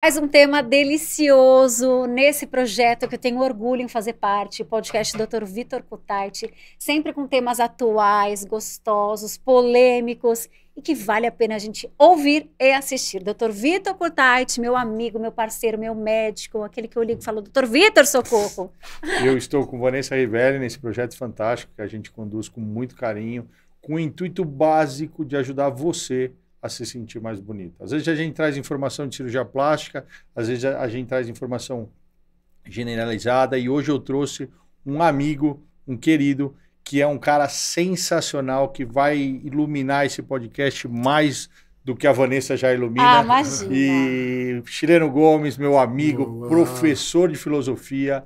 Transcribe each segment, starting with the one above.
Mais um tema delicioso nesse projeto que eu tenho orgulho em fazer parte, o podcast Dr. Vitor Kutaiti, sempre com temas atuais, gostosos, polêmicos e que vale a pena a gente ouvir e assistir. Dr. Vitor Kutaiti, meu amigo, meu parceiro, meu médico, aquele que eu ligo e falo, Dr. Vitor, socorro! Eu estou com Vanessa Rivelli nesse projeto fantástico que a gente conduz com muito carinho, com o intuito básico de ajudar você a se sentir mais bonito. Às vezes a gente traz informação de cirurgia plástica, às vezes a gente traz informação generalizada e hoje eu trouxe um amigo, um querido, que é um cara sensacional, que vai iluminar esse podcast mais do que a Vanessa já ilumina. Ah, imagina! E Chileno Gomes, meu amigo, professor de filosofia,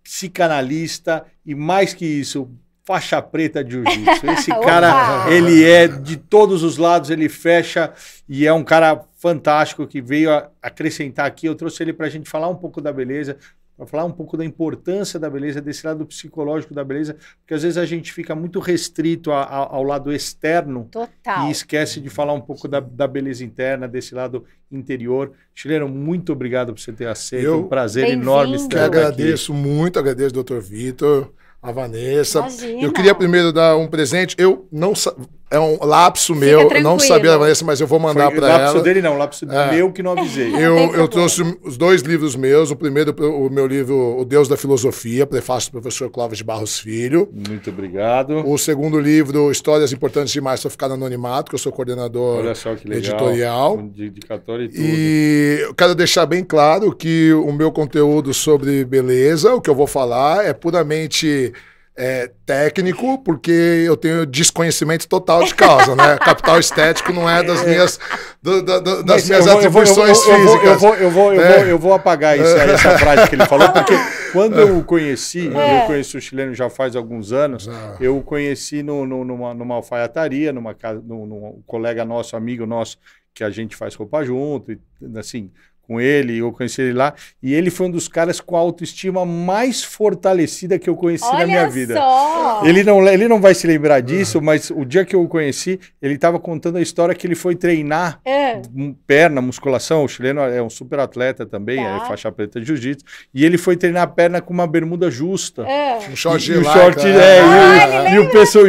psicanalista e mais que isso, faixa preta de jiu-jitsu. Esse cara, ele é de todos os lados, ele fecha e é um cara fantástico que veio acrescentar aqui. Eu trouxe ele para a gente falar um pouco da beleza, para falar um pouco da importância da beleza, desse lado psicológico da beleza, porque às vezes a gente fica muito restrito ao lado externo. Total. E esquece de falar um pouco da beleza interna, desse lado interior. Chileno, muito obrigado por você ter aceito. É um prazer enorme estar aqui. Agradeço, muito agradeço, Dr. Vitor. A Vanessa. Imagina. Eu queria primeiro dar um presente. Eu não é um lapso meu, eu não sabia da Vanessa, mas eu vou mandar para ela. Lapso dele não, lapso meu que não avisei. Eu trouxe os dois livros meus. O primeiro, o meu livro, O Deus da Filosofia, prefácio do professor Clóvis de Barros Filho. Muito obrigado. O segundo livro, Histórias Importantes Demais para Ficar no Anonimato, que eu sou coordenador Olha só que legal, editorial. Dedicatório e tudo. E eu quero deixar bem claro que o meu conteúdo sobre beleza, o que eu vou falar, é puramente técnico, porque eu tenho desconhecimento total de causa, né? Capital estético não é das minhas, das minhas atribuições físicas. Eu vou apagar essa frase que ele falou, porque quando eu o conheci, eu conheço o Chileno já faz alguns anos, eu o conheci numa alfaiataria, num colega nosso, amigo nosso, que a gente faz roupa junto, e assim, com ele, eu conheci ele lá, e ele foi um dos caras com a autoestima mais fortalecida que eu conheci na minha vida. Só. Ele não vai se lembrar disso, mas o dia que eu o conheci, ele estava contando a história que ele foi treinar perna, musculação. O chileno é um super atleta também, é faixa preta de jiu-jitsu, e ele foi treinar a perna com uma bermuda justa. Um short de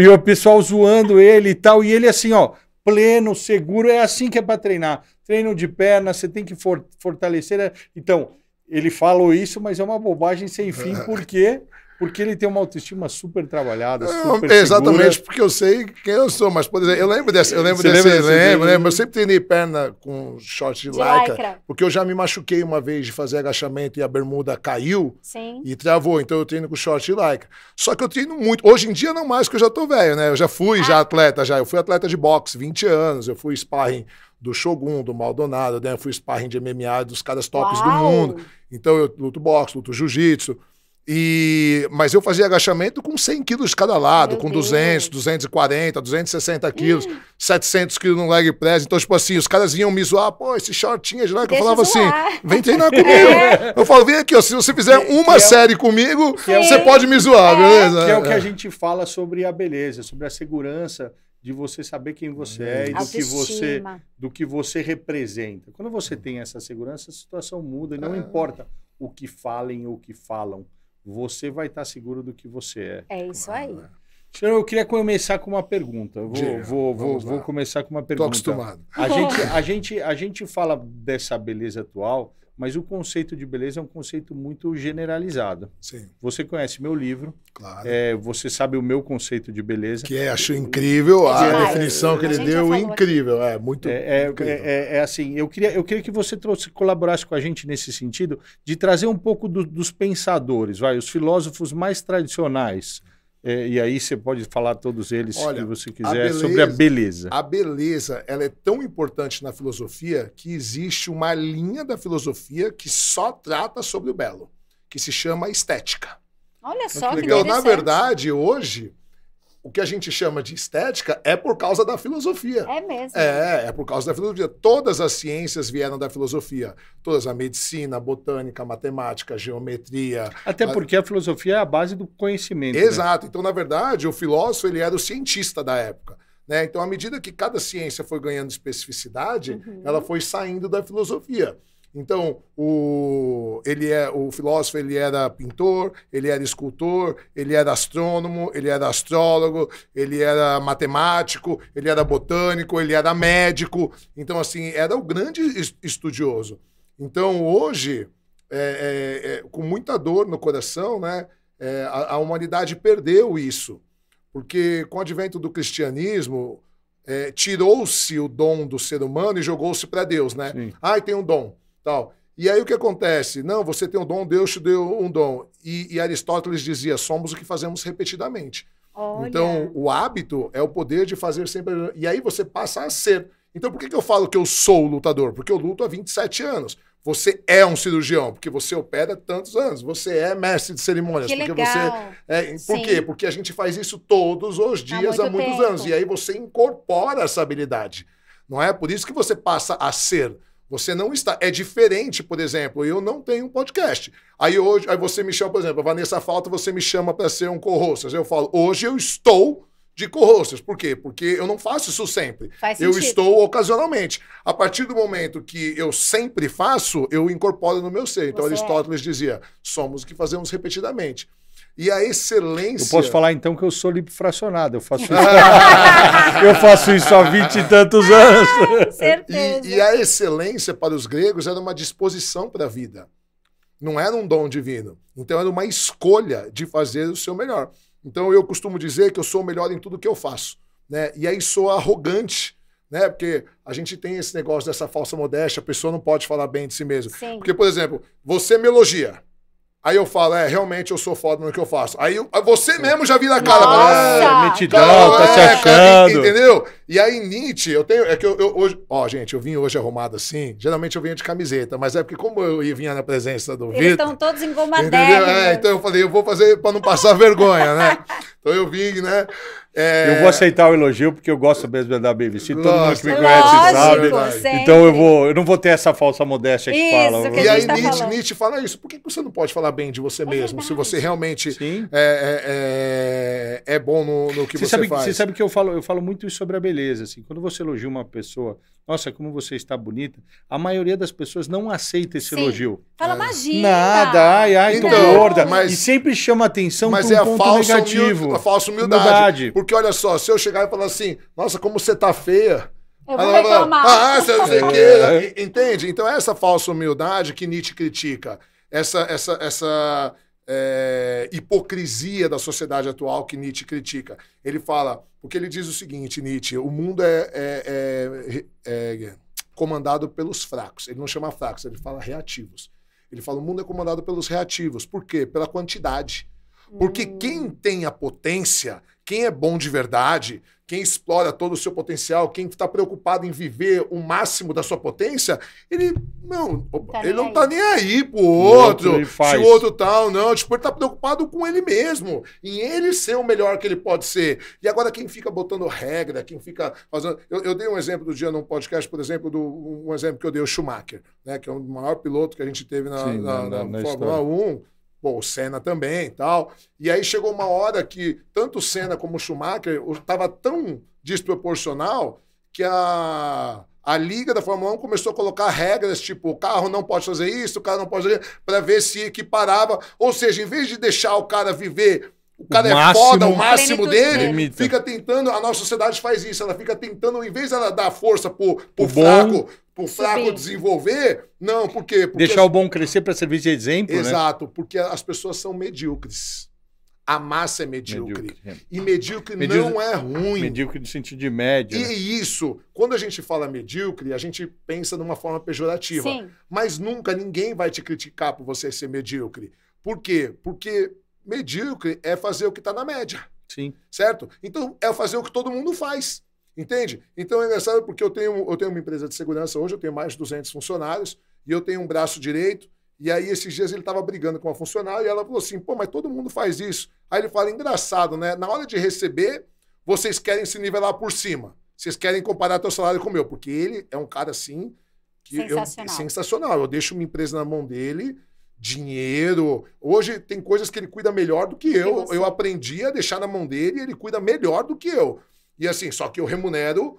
e o pessoal zoando ele e tal, e ele assim, ó, pleno, seguro, é assim que é para treinar. Treino de perna, você tem que fortalecer. Então, ele falou isso, mas é uma bobagem sem fim. Por quê? Porque ele tem uma autoestima super trabalhada, super exatamente, segura. porque eu sei quem eu sou, mas, por exemplo, eu lembro desse eu sempre treinei perna com short de lycra, porque eu já me machuquei uma vez de fazer agachamento e a bermuda caiu e travou, então eu treino com short de lycra. Só que eu treino muito, hoje em dia não mais, porque eu já tô velho, né? Eu já fui atleta, eu fui atleta de boxe, 20 anos, eu fui sparring do Shogun, do Maldonado, né? Eu fui sparring de MMA dos caras tops do mundo. Então eu luto boxe, luto jiu-jitsu. Mas eu fazia agachamento com 100 quilos de cada lado, com 200, 240, 260 quilos, 700 quilos no leg press. Então, tipo assim, os caras vinham me zoar, pô, esse shortinho de lá, que eu falava assim, vem treinar comigo. Eu falo, vem aqui, ó, se você fizer uma série comigo, você pode me zoar, beleza? Que é o que a gente fala sobre a beleza, sobre a segurança de você saber quem você é e do que você representa. Quando você tem essa segurança, a situação muda e não importa o que falem ou o que falam. Você vai estar seguro do que você é. É isso aí. Eu queria começar com uma pergunta. Vou começar com uma pergunta. Estou acostumado. A gente fala dessa beleza atual, mas o conceito de beleza é um conceito muito generalizado. Sim. Você conhece meu livro. Claro. Você sabe o meu conceito de beleza. Que acho incrível a definição que ele deu, incrível. Muito incrível. Assim, eu queria que você colaborasse com a gente nesse sentido de trazer um pouco dos pensadores, os filósofos mais tradicionais. E aí você pode falar todos eles, se você quiser, sobre a beleza. A beleza, ela é tão importante na filosofia que existe uma linha da filosofia que só trata sobre o belo, que se chama estética. Olha só que Então, interessante. na verdade, hoje, o que a gente chama de estética é por causa da filosofia. É mesmo. É por causa da filosofia. Todas as ciências vieram da filosofia. Todas, a medicina, a botânica, a matemática, a geometria. Até porque a filosofia é a base do conhecimento. Exato. Né? Então, na verdade, o filósofo ele era o cientista da época. Né? Então, à medida que cada ciência foi ganhando especificidade, ela foi saindo da filosofia. Então, o filósofo, ele era pintor, ele era escultor, ele era astrônomo, ele era astrólogo, ele era matemático, ele era botânico, ele era médico. Então, assim, era o grande estudioso. Então, hoje, com muita dor no coração, né, a humanidade perdeu isso. Porque com o advento do cristianismo, tirou-se o dom do ser humano e jogou-se para Deus, né? Sim. Tem um dom. Tal. E aí o que acontece? Não, você tem um dom, Deus te deu um dom. E Aristóteles dizia, somos o que fazemos repetidamente. Olha. Então, o hábito é o poder de fazer sempre... E aí você passa a ser. Então, por que eu falo que eu sou lutador? Porque eu luto há 27 anos. Você é um cirurgião, porque você opera tantos anos. Você é mestre de cerimônias. Que porque legal. Por quê? Porque a gente faz isso todos os dias há muitos anos. E aí você incorpora essa habilidade. Não é? Por isso que você passa a ser. Você não está... É diferente, por exemplo, eu não tenho um podcast. Aí você me chama, por exemplo, a Vanessa Falta, você me chama para ser um co-host. Eu falo, hoje eu estou de co-hosts. Por quê? Porque eu não faço isso sempre. Eu estou ocasionalmente. A partir do momento que eu sempre faço, eu incorporo no meu ser. Então Aristóteles dizia, somos o que fazemos repetidamente. E a excelência... Eu posso falar, então, que eu sou lipo-fracionado. Eu faço isso, eu faço isso há 20 e tantos anos. Certeza. E a excelência, para os gregos, era uma disposição para a vida. Não era um dom divino. Então, era uma escolha de fazer o seu melhor. Então, eu costumo dizer que eu sou o melhor em tudo que eu faço. Né? E aí, sou arrogante. Né? Porque a gente tem esse negócio dessa falsa modéstia. A pessoa não pode falar bem de si mesma. Sim. Porque, por exemplo, você me elogia. Aí eu falo, realmente eu sou foda no que eu faço. Aí você mesmo já vira a cara. Nossa! Metidão, tá se achando. Entendeu? E aí Nietzsche, eu tenho... hoje, gente, eu vim hoje arrumado assim. Geralmente eu vinha de camiseta, mas é porque como eu vinha na presença do Vitor... Eles estão todos engomadérrimos. Então eu falei, eu vou fazer pra não passar vergonha, né? Então eu vim, né? Eu vou aceitar o elogio, porque eu gosto mesmo de andar bem vestido. Todo mundo que me conhece sabe. Sempre. Então eu não vou ter essa falsa modéstia que fala. E aí Nietzsche fala isso. Por que você não pode falar bem de você mesmo? Se você realmente é bom no que você faz. Você sabe que eu falo muito isso sobre a beleza. Assim, quando você elogia uma pessoa, nossa, como você está bonita, a maioria das pessoas não aceita esse elogio. Fala, imagina. Nada, ai, tô gorda. E sempre chama atenção para um ponto negativo. A falsa humildade. Porque olha só, se eu chegar e falar assim, nossa, como você tá feia. Eu vou reclamar. Você não sei o quê. Entende? Então essa falsa humildade que Nietzsche critica, essa hipocrisia da sociedade atual que Nietzsche critica. Ele fala, porque ele diz o seguinte, Nietzsche, o mundo é comandado pelos fracos. Ele não chama fracos, ele fala reativos. Ele fala, o mundo é comandado pelos reativos. Por quê? Pela quantidade. Porque quem tem a potência, quem é bom de verdade, quem explora todo o seu potencial, quem está preocupado em viver o máximo da sua potência, ele não tá nem aí pro outro, se o outro tal, não. Tipo, ele tá preocupado com ele mesmo, em ele ser o melhor que ele pode ser. E agora quem fica botando regra, quem fica fazendo... Eu dei um exemplo do dia num podcast, por exemplo, um exemplo que eu dei, o Schumacher, né, que é o maior piloto que a gente teve na Fórmula 1, Bom, o Senna também e tal. E aí chegou uma hora que tanto o Senna como o Schumacher estava tão desproporcional que a Liga da Fórmula 1 começou a colocar regras, tipo, o carro não pode fazer isso, o carro não pode fazer isso, para ver se equiparava. Ou seja, em vez de deixar o cara viver... O cara é foda, o máximo dele, fica tentando... A nossa sociedade faz isso, ela fica tentando, em vez de ela dar força pro fraco desenvolver, não, por quê? Porque deixar o bom crescer para servir de exemplo, exato, né? Porque as pessoas são medíocres. A massa é medíocre. E medíocre não é ruim. Medíocre no sentido de média. E isso, quando a gente fala medíocre, a gente pensa de uma forma pejorativa. Sim. Mas nunca ninguém vai te criticar por você ser medíocre. Por quê? Porque medíocre é fazer o que está na média. Sim. Certo? Então, é fazer o que todo mundo faz. Entende? Então, é engraçado porque eu tenho uma empresa de segurança hoje, eu tenho mais de 200 funcionários, e eu tenho um braço direito, e aí esses dias ele estava brigando com uma funcionária, e ela falou assim, pô, mas todo mundo faz isso. Aí ele fala, engraçado, né? Na hora de receber, vocês querem se nivelar por cima. Vocês querem comparar teu salário com o meu, porque ele é um cara assim... sensacional. Eu deixo minha empresa na mão dele... dinheiro. Hoje tem coisas que ele cuida melhor do que eu. Eu aprendi a deixar na mão dele e ele cuida melhor do que eu. E assim, só que eu remunero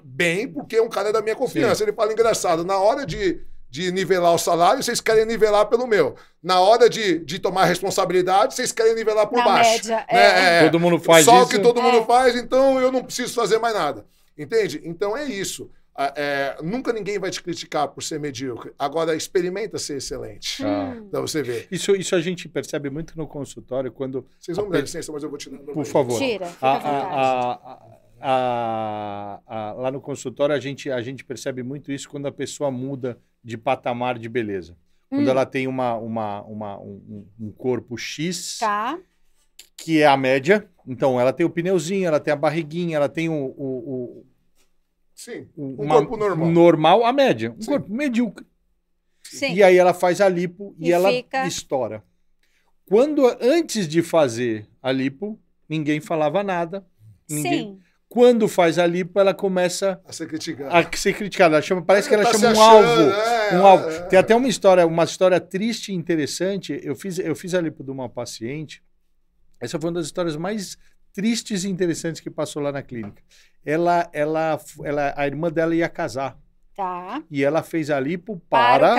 bem porque é um cara da minha confiança. Sim. Ele fala, engraçado, na hora de de nivelar o salário, vocês querem nivelar pelo meu. Na hora de tomar responsabilidade, vocês querem nivelar por baixo. Média, todo mundo faz só isso. Só que todo mundo faz, então eu não preciso fazer mais nada. Entende? Então é isso. Nunca ninguém vai te criticar por ser medíocre. Agora, experimenta ser excelente. Pra você ver. Isso a gente percebe muito no consultório quando... Vocês vão me dar licença, mas eu vou tirar. Por favor. Tira, lá no consultório a gente percebe muito isso quando a pessoa muda de patamar de beleza. Quando ela tem um corpo X, que é a média. Então, ela tem o pneuzinho, ela tem a barriguinha, ela tem Sim, um corpo normal. Normal, a média. Um corpo medíocre. Sim. E aí ela faz a lipo e ela estoura. Antes de fazer a lipo, ninguém falava nada. Sim. Quando faz a lipo, ela começa a ser criticada. Parece que ela chama um alvo. Tem até uma história triste e interessante. Eu fiz a lipo de uma paciente. Essa foi uma das histórias mais tristes e interessantes que passou lá na clínica. A irmã dela ia casar. Tá. E ela fez a lipo para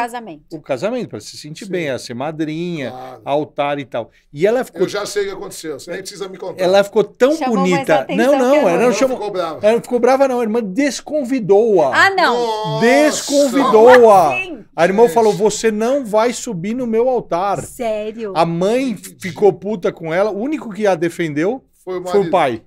o casamento. Para se sentir bem, a ser madrinha, altar e tal. E ela ficou... Eu já sei o que aconteceu, você nem precisa me contar. Ela ficou tão bonita. Ela não ficou brava. Ela não ficou brava, não. A irmã desconvidou-a. Ah, não. Desconvidou-a. A irmã falou, você não vai subir no meu altar. Sério? A mãe ficou puta com ela. O único que a defendeu foi o pai.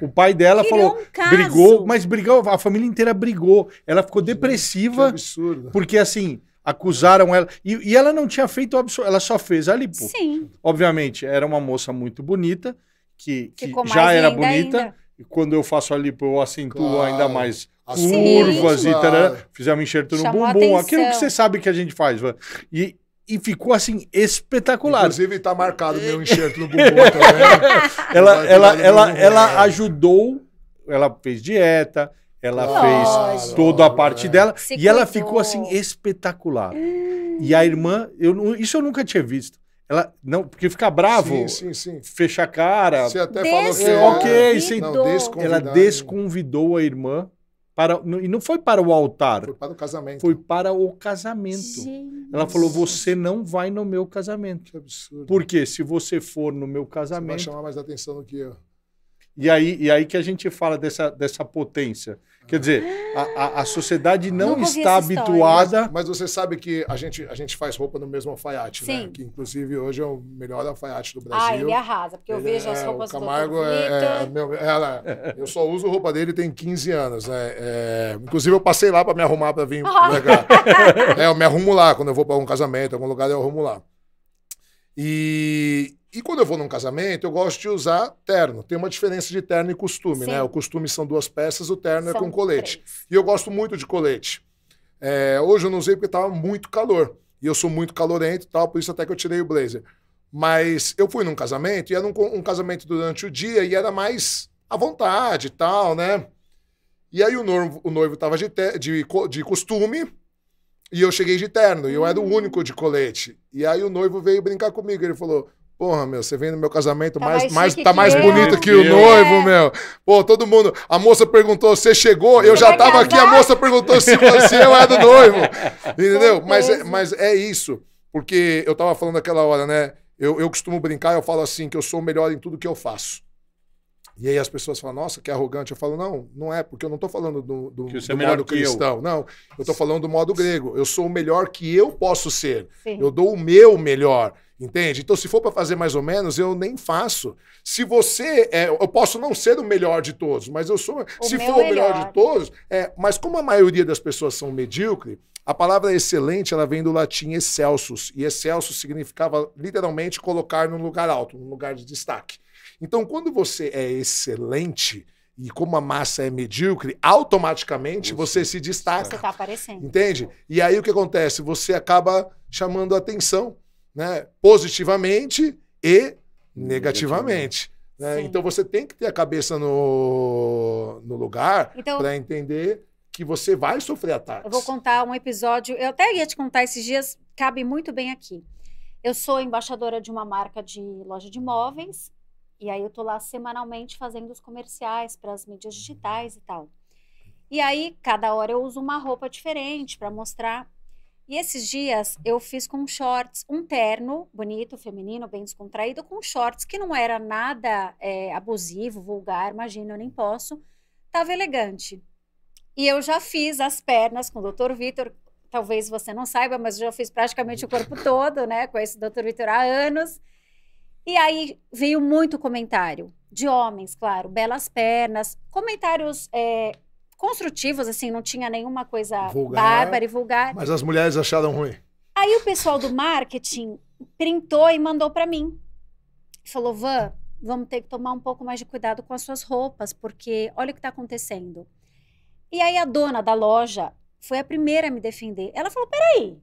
O pai dela falou, brigou, a família inteira brigou. Ela ficou depressiva. Que absurdo. Porque assim, acusaram ela. E ela não tinha feito ela só fez a lipo. Sim. Obviamente, era uma moça muito bonita, que já era bonita. Ainda. E quando eu faço a lipo, eu acentuo ainda mais curvas e tal. Fizemos um enxerto no bumbum. Aquilo que você sabe que a gente faz. E ficou, assim, espetacular. Inclusive, tá marcado meu enxerto no bumbum também. Ela ajudou, ela fez dieta, ela fez toda a parte dela. E ela ficou, assim, espetacular. E a irmã, isso eu nunca tinha visto. Ela, não, porque fica bravo, fecha a cara. Você até falou que... Ela desconvidou a irmã. E não foi para o altar. Foi para o casamento. Foi para o casamento. Gente. Ela falou, você não vai no meu casamento. Que absurdo. Porque se você for no meu casamento... Você vai chamar mais atenção do que eu. E aí que a gente fala dessa potência. Quer dizer, a sociedade não está habituada... Mas você sabe que a gente faz roupa no mesmo alfaiate, né? Que inclusive hoje é o melhor alfaiate do Brasil. Ah, ele arrasa, porque eu vejo as roupas do Camargo eu só uso roupa dele tem 15 anos, né? Inclusive eu passei lá para me arrumar para vir pra cá. Eu me arrumo lá, quando eu vou para um casamento, algum lugar eu arrumo lá. E quando eu vou num casamento, eu gosto de usar terno. Tem uma diferença de terno e costume, né? O costume são 2 peças, o terno é com colete. 3. E eu gosto muito de colete. Hoje eu não usei porque estava muito calor. E eu sou muito calorento e tal, por isso até que eu tirei o blazer. Mas eu fui num casamento, e era um casamento durante o dia, e era mais à vontade e tal, né? E aí o noivo estava de costume, e eu cheguei de terno, e eu era o único de colete. E aí o noivo veio brincar comigo, ele falou... Porra, meu, você vem no meu casamento, tá mais bonito que o noivo, meu. Pô, todo mundo... A moça perguntou, você chegou? Eu já tava aqui, a moça perguntou se eu era do noivo. Entendeu? Mas é isso. Porque eu tava falando naquela hora, né? Eu costumo brincar, eu falo assim, que eu sou o melhor em tudo que eu faço. E aí as pessoas falam, nossa, que arrogante. Eu falo, não é, porque eu não tô falando do modo cristão. Não, eu tô falando do modo grego. Eu sou o melhor que eu posso ser. Sim. Eu dou o meu melhor. Entende? Então, se for para fazer mais ou menos, eu nem faço. Se você... eu posso não ser o melhor de todos, mas eu sou... Se for o melhor de todos... mas como a maioria das pessoas são medíocres, a palavra excelente, ela vem do latim excelsus. E excelsus significava, literalmente, colocar num lugar alto, num lugar de destaque. Então, quando você é excelente... E como a massa é medíocre, automaticamente você se destaca. Você está aparecendo. Entende? E aí o que acontece? Você acaba chamando a atenção, né? Positivamente e negativamente. Né? Então você tem que ter a cabeça no lugar para entender que você vai sofrer ataques. Eu vou contar um episódio, eu até ia te contar esses dias, cabe muito bem aqui. Eu sou embaixadora de uma marca de loja de imóveis. E aí eu tô lá semanalmente fazendo os comerciais para as mídias digitais e tal. E aí, cada hora eu uso uma roupa diferente para mostrar. E esses dias eu fiz com shorts, um terno bonito, feminino, bem descontraído, com shorts que não era nada abusivo, vulgar, imagina, eu nem posso. Tava elegante. E eu já fiz as pernas com o Dr. Vitor, talvez você não saiba, mas eu já fiz praticamente o corpo todo, né? Conheço o Dr. Vitor há anos. E aí veio muito comentário, de homens, claro, belas pernas, comentários... construtivos, assim, não tinha nenhuma coisa bárbara e vulgar. Mas as mulheres acharam ruim. Aí o pessoal do marketing printou e mandou para mim. Falou, Van, vamos ter que tomar um pouco mais de cuidado com as suas roupas, porque olha o que está acontecendo. E aí a dona da loja foi a primeira a me defender. Ela falou, peraí,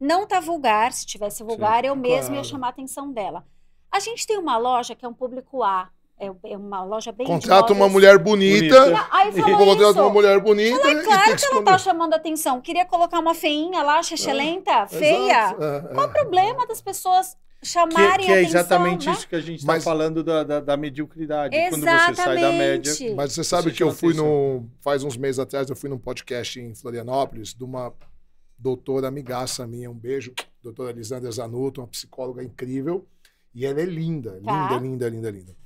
não tá vulgar, se tivesse vulgar, eu mesma ia chamar a atenção dela. A gente tem uma loja que é um público A, é uma loja bem contrata uma mulher bonita. Aí falou contrata uma mulher bonita. Falei, claro que ela tá chamando atenção. Queria colocar uma feinha lá, xexelenta, feia. Qual o problema das pessoas chamarem que é atenção, exatamente né? isso que a gente está falando da mediocridade. Exatamente. Quando você sai da média. Mas você sabe que eu fui faz uns meses atrás, eu fui num podcast em Florianópolis, de uma doutora amigaça minha, um beijo, doutora Lisandra Zanotto, uma psicóloga incrível. E ela é linda, linda.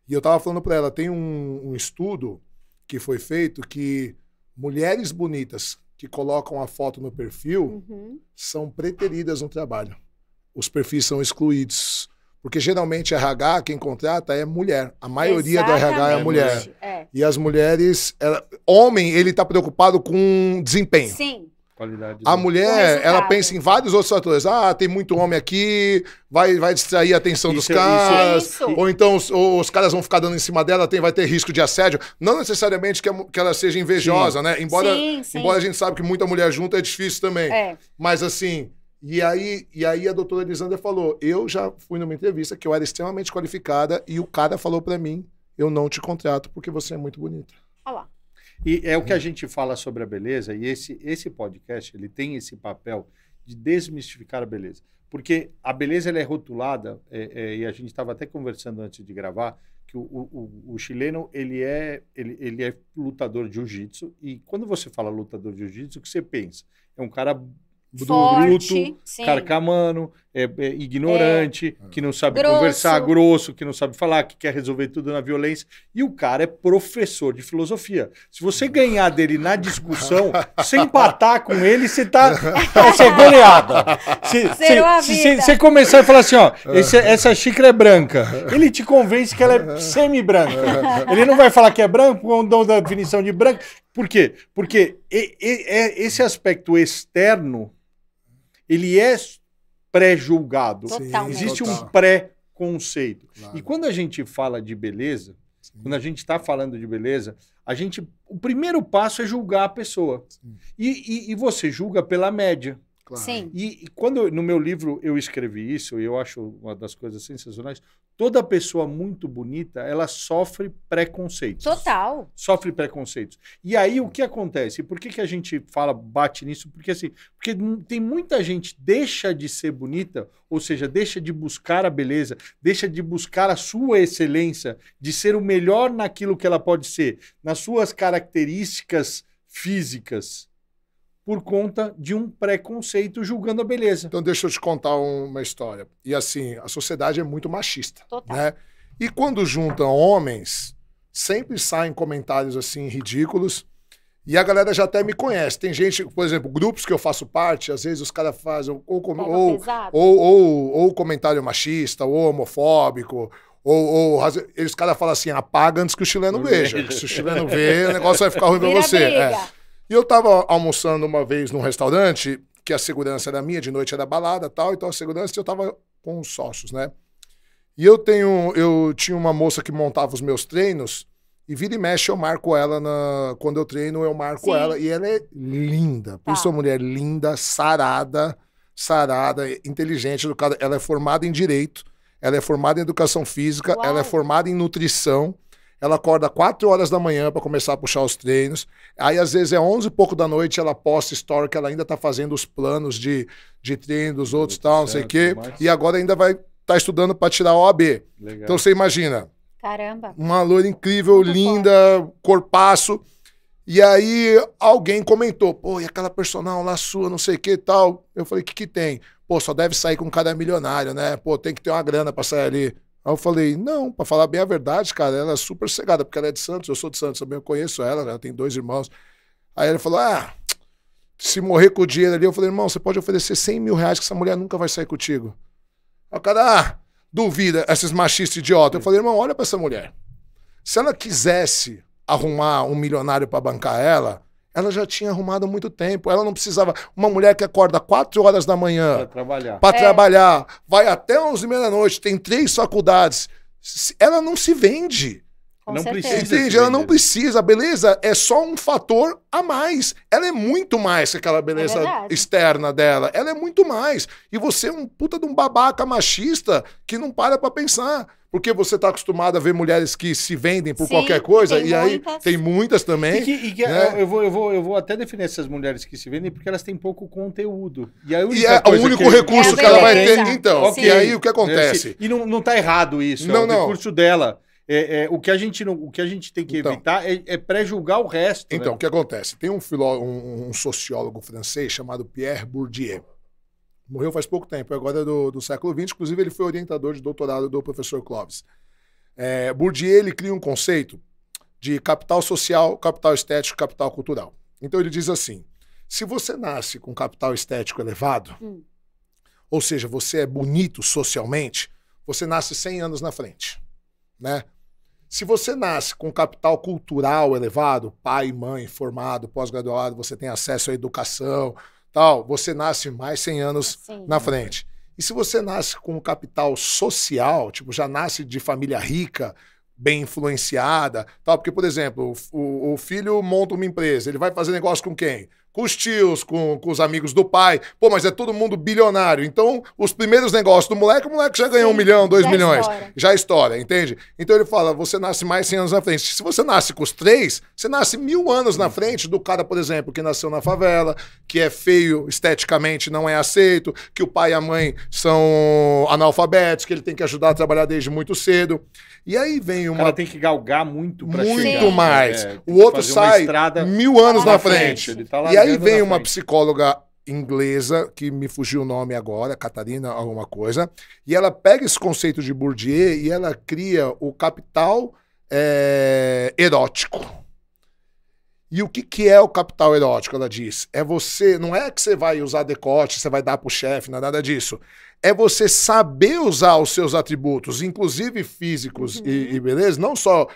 E eu tava falando para ela, tem um estudo que foi feito que mulheres bonitas que colocam a foto no perfil são preteridas no trabalho. Os perfis são excluídos. Porque geralmente RH, quem contrata é mulher. A maioria do RH é mulher. E as mulheres... homem, ele tá preocupado com desempenho. Sim. Qualidade. A mulher, ela pensa em vários outros fatores. Ah, tem muito homem aqui, vai distrair a atenção dos caras. Ou então os caras vão ficar dando em cima dela, vai ter risco de assédio. Não necessariamente que ela seja invejosa, né? Embora a gente sabe que muita mulher junto é difícil também. Mas assim, e aí a doutora Elisandra falou, eu já fui numa entrevista que eu era extremamente qualificada e o cara falou pra mim, eu não te contrato porque você é muito bonita. Olha lá. E é o que a gente fala sobre a beleza, e esse podcast ele tem esse papel de desmistificar a beleza. Porque a beleza ela é rotulada, e a gente estava até conversando antes de gravar, que o chileno ele é lutador de jiu-jitsu, e quando você fala lutador de jiu-jitsu, o que você pensa? É um cara bruto, carcamano, ignorante, que não sabe conversar, grosso, que não sabe falar, que quer resolver tudo na violência. E o cara é professor de filosofia. Se você ganhar dele na discussão, sem empatar com ele, você é goleada. Se você começar a falar assim, ó, essa xícara é branca, ele te convence que ela é semi-branca. Ele não vai falar que é branco, ou não da definição de branco. Por quê? Porque esse aspecto externo ele é pré-julgado. Existe um pré-conceito. Claro. E quando a gente fala de beleza, quando a gente está falando de beleza, o primeiro passo é julgar a pessoa. E você julga pela média. Claro. Sim. E quando no meu livro eu escrevi isso, e eu acho uma das coisas sensacionais, toda pessoa muito bonita, ela sofre preconceitos. Total. Sofre preconceitos. E aí o que acontece? Por que a gente bate nisso? Porque tem muita gente deixa de ser bonita, ou seja, deixa de buscar a beleza, deixa de buscar a sua excelência, de ser o melhor naquilo que ela pode ser, nas suas características físicas, por conta de um preconceito julgando a beleza. Então deixa eu te contar uma história. E assim, a sociedade é muito machista. Total. Né? E quando juntam homens, sempre saem comentários assim ridículos. E a galera já até me conhece. Tem gente, por exemplo, grupos que eu faço parte, às vezes os caras fazem ou comentário machista, ou homofóbico, ou eles caras falam assim, apaga antes que o chileno veja. Se o chileno ver, o negócio vai ficar ruim pra você. E eu tava almoçando uma vez num restaurante, que a segurança era minha, de noite era balada e tal, então a segurança eu tava com os sócios, né? E eu tinha uma moça que montava os meus treinos, e vira e mexe eu marco ela, quando eu treino eu marco ela, e ela é linda, pensa uma mulher linda, sarada, inteligente, educada, ela é formada em Direito, ela é formada em Educação Física, ela é formada em Nutrição, ela acorda 4 horas da manhã para começar a puxar os treinos. Aí, às vezes, é 11 e pouco da noite, ela posta story que ela ainda tá fazendo os planos de treino dos outros e tal, não sei o quê. E agora ainda vai estar estudando para tirar a OAB. Legal. Então, você imagina. Caramba. Uma loira incrível, linda, corpaço. E aí alguém comentou, pô, e aquela personal lá sua, não sei o que e tal. Eu falei, o que tem? Pô, só deve sair com um cara milionário, né? Pô, tem que ter uma grana pra sair ali. Aí eu falei, não, pra falar bem a verdade, cara, ela é super cegada, porque ela é de Santos, eu sou de Santos, também eu conheço ela tem 2 irmãos. Aí ele falou, se morrer com o dinheiro ali, eu falei, irmão, você pode oferecer 100 mil reais que essa mulher nunca vai sair contigo. Aí o cara, duvida, esses machistas idiotas. Eu falei, irmão, olha pra essa mulher. Se ela quisesse arrumar um milionário pra bancar ela já tinha arrumado há muito tempo. Ela não precisava... Uma mulher que acorda 4 horas da manhã... Pra trabalhar. Vai até 11h30 da noite, tem 3 faculdades. Ela não se vende. Não precisa. Entende? Ela não precisa. A beleza é só um fator a mais. Ela é muito mais que aquela beleza externa dela. Ela é muito mais. E você é um puta de um babaca machista que não para pra pensar. Porque você tá acostumado a ver mulheres que se vendem por qualquer coisa. E aí tem muitas também. Né? Eu vou até definir essas mulheres que se vendem porque elas têm pouco conteúdo. E aí o único recurso que ela vai ter. Então, e aí o que acontece? E não tá errado isso. É o recurso dela. O que a gente tem que evitar é pré-julgar o resto. Então, né? O que acontece? Tem um sociólogo francês chamado Pierre Bourdieu. Morreu faz pouco tempo, agora do século XX. Inclusive, ele foi orientador de doutorado do professor Clovis. Bourdieu ele cria um conceito de capital social, capital estético, capital cultural. Então, ele diz assim, se você nasce com capital estético elevado, ou seja, você é bonito socialmente, você nasce 100 anos na frente. Né? Se você nasce com capital cultural elevado, pai, mãe, formado, pós-graduado, você tem acesso à educação, tal, você nasce mais 100 anos na frente. E se você nasce com capital social, tipo, já nasce de família rica, bem influenciada, tal, porque, por exemplo, o filho monta uma empresa, ele vai fazer negócio com quem? Com os tios, com os amigos do pai. Pô, mas é todo mundo bilionário. Então, os primeiros negócios do moleque, o moleque já ganhou 1 milhão, 2 milhões. Já estoura, entende? Então ele fala, você nasce mais 100 anos na frente. Se você nasce com os 3, você nasce 1000 anos na frente do cara, por exemplo, que nasceu na favela, que é feio esteticamente, não é aceito, que o pai e a mãe são analfabetos, que ele tem que ajudar a trabalhar desde muito cedo. E aí vem uma... O cara tem que galgar muito pra chegar. Muito mais. O outro sai 1000 anos na frente. Ele tá e aí vem uma psicóloga inglesa, que me fugiu o nome agora, Catarina alguma coisa, e ela pega esse conceito de Bourdieu e ela cria o capital erótico. E o que é o capital erótico, ela diz? É você, não é que você vai usar decote, você vai dar pro chefe, não é nada disso. É você saber usar os seus atributos, inclusive físicos e beleza, não só